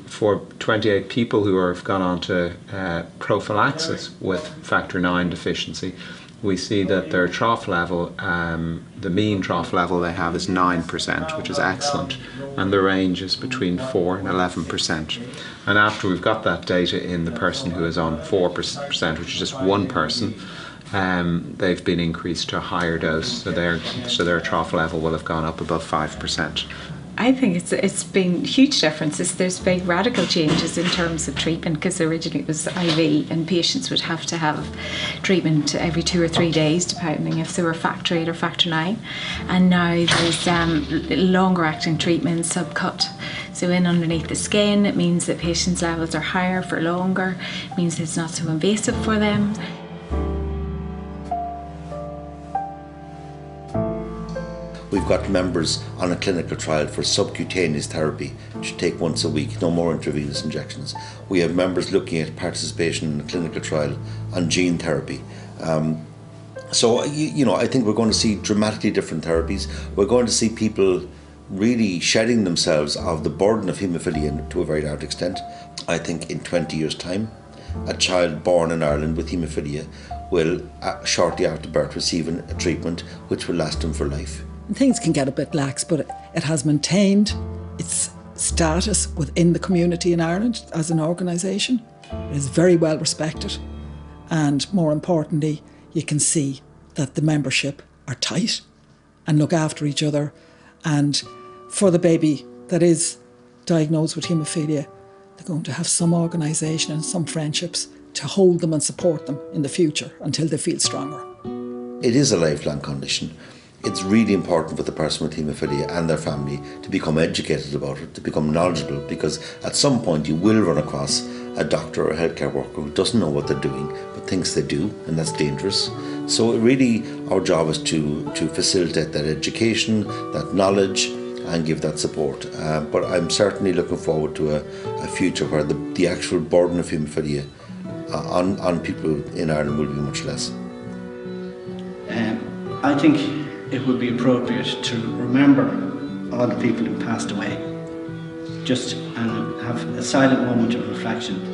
for 28 people who have gone on to prophylaxis with factor 9 deficiency, we see that their trough level, the mean trough level they have is 9%, which is excellent, and the range is between 4 and 11%. And after we've got that data in the person who is on 4%, which is just one person, they've been increased to a higher dose, so their trough level will have gone up above 5%. I think it's been huge differences. There's big radical changes in terms of treatment, because originally it was IV and patients would have to have treatment every 2 or 3 days depending if they were factor 8 or factor 9, and now there's longer acting treatment, subcut, so in underneath the skin. It means that patients' levels are higher for longer. It means it's not so invasive for them. We've got members on a clinical trial for subcutaneous therapy, which you take once a week, no more intravenous injections. We have members looking at participation in a clinical trial on gene therapy. So I think we're going to see dramatically different therapies. We're going to see people really shedding themselves of the burden of haemophilia to a very large extent. I think in 20 years' time, a child born in Ireland with haemophilia will, shortly after birth, receive a treatment which will last them for life. Things can get a bit lax, but it has maintained its status within the community in Ireland as an organisation. It is very well respected, and more importantly, you can see that the membership are tight and look after each other, and for the baby that is diagnosed with haemophilia, they're going to have some organisation and some friendships to hold them and support them in the future until they feel stronger. It is a lifelong condition. It's really important for the person with haemophilia and their family to become educated about it, to become knowledgeable, because at some point you will run across a doctor or a healthcare worker who doesn't know what they're doing but thinks they do, and that's dangerous. So really our job is to facilitate that education, that knowledge, and give that support. But I'm certainly looking forward to a future where the actual burden of haemophilia on people in Ireland will be much less. I think it would be appropriate to remember all the people who passed away, just and have a silent moment of reflection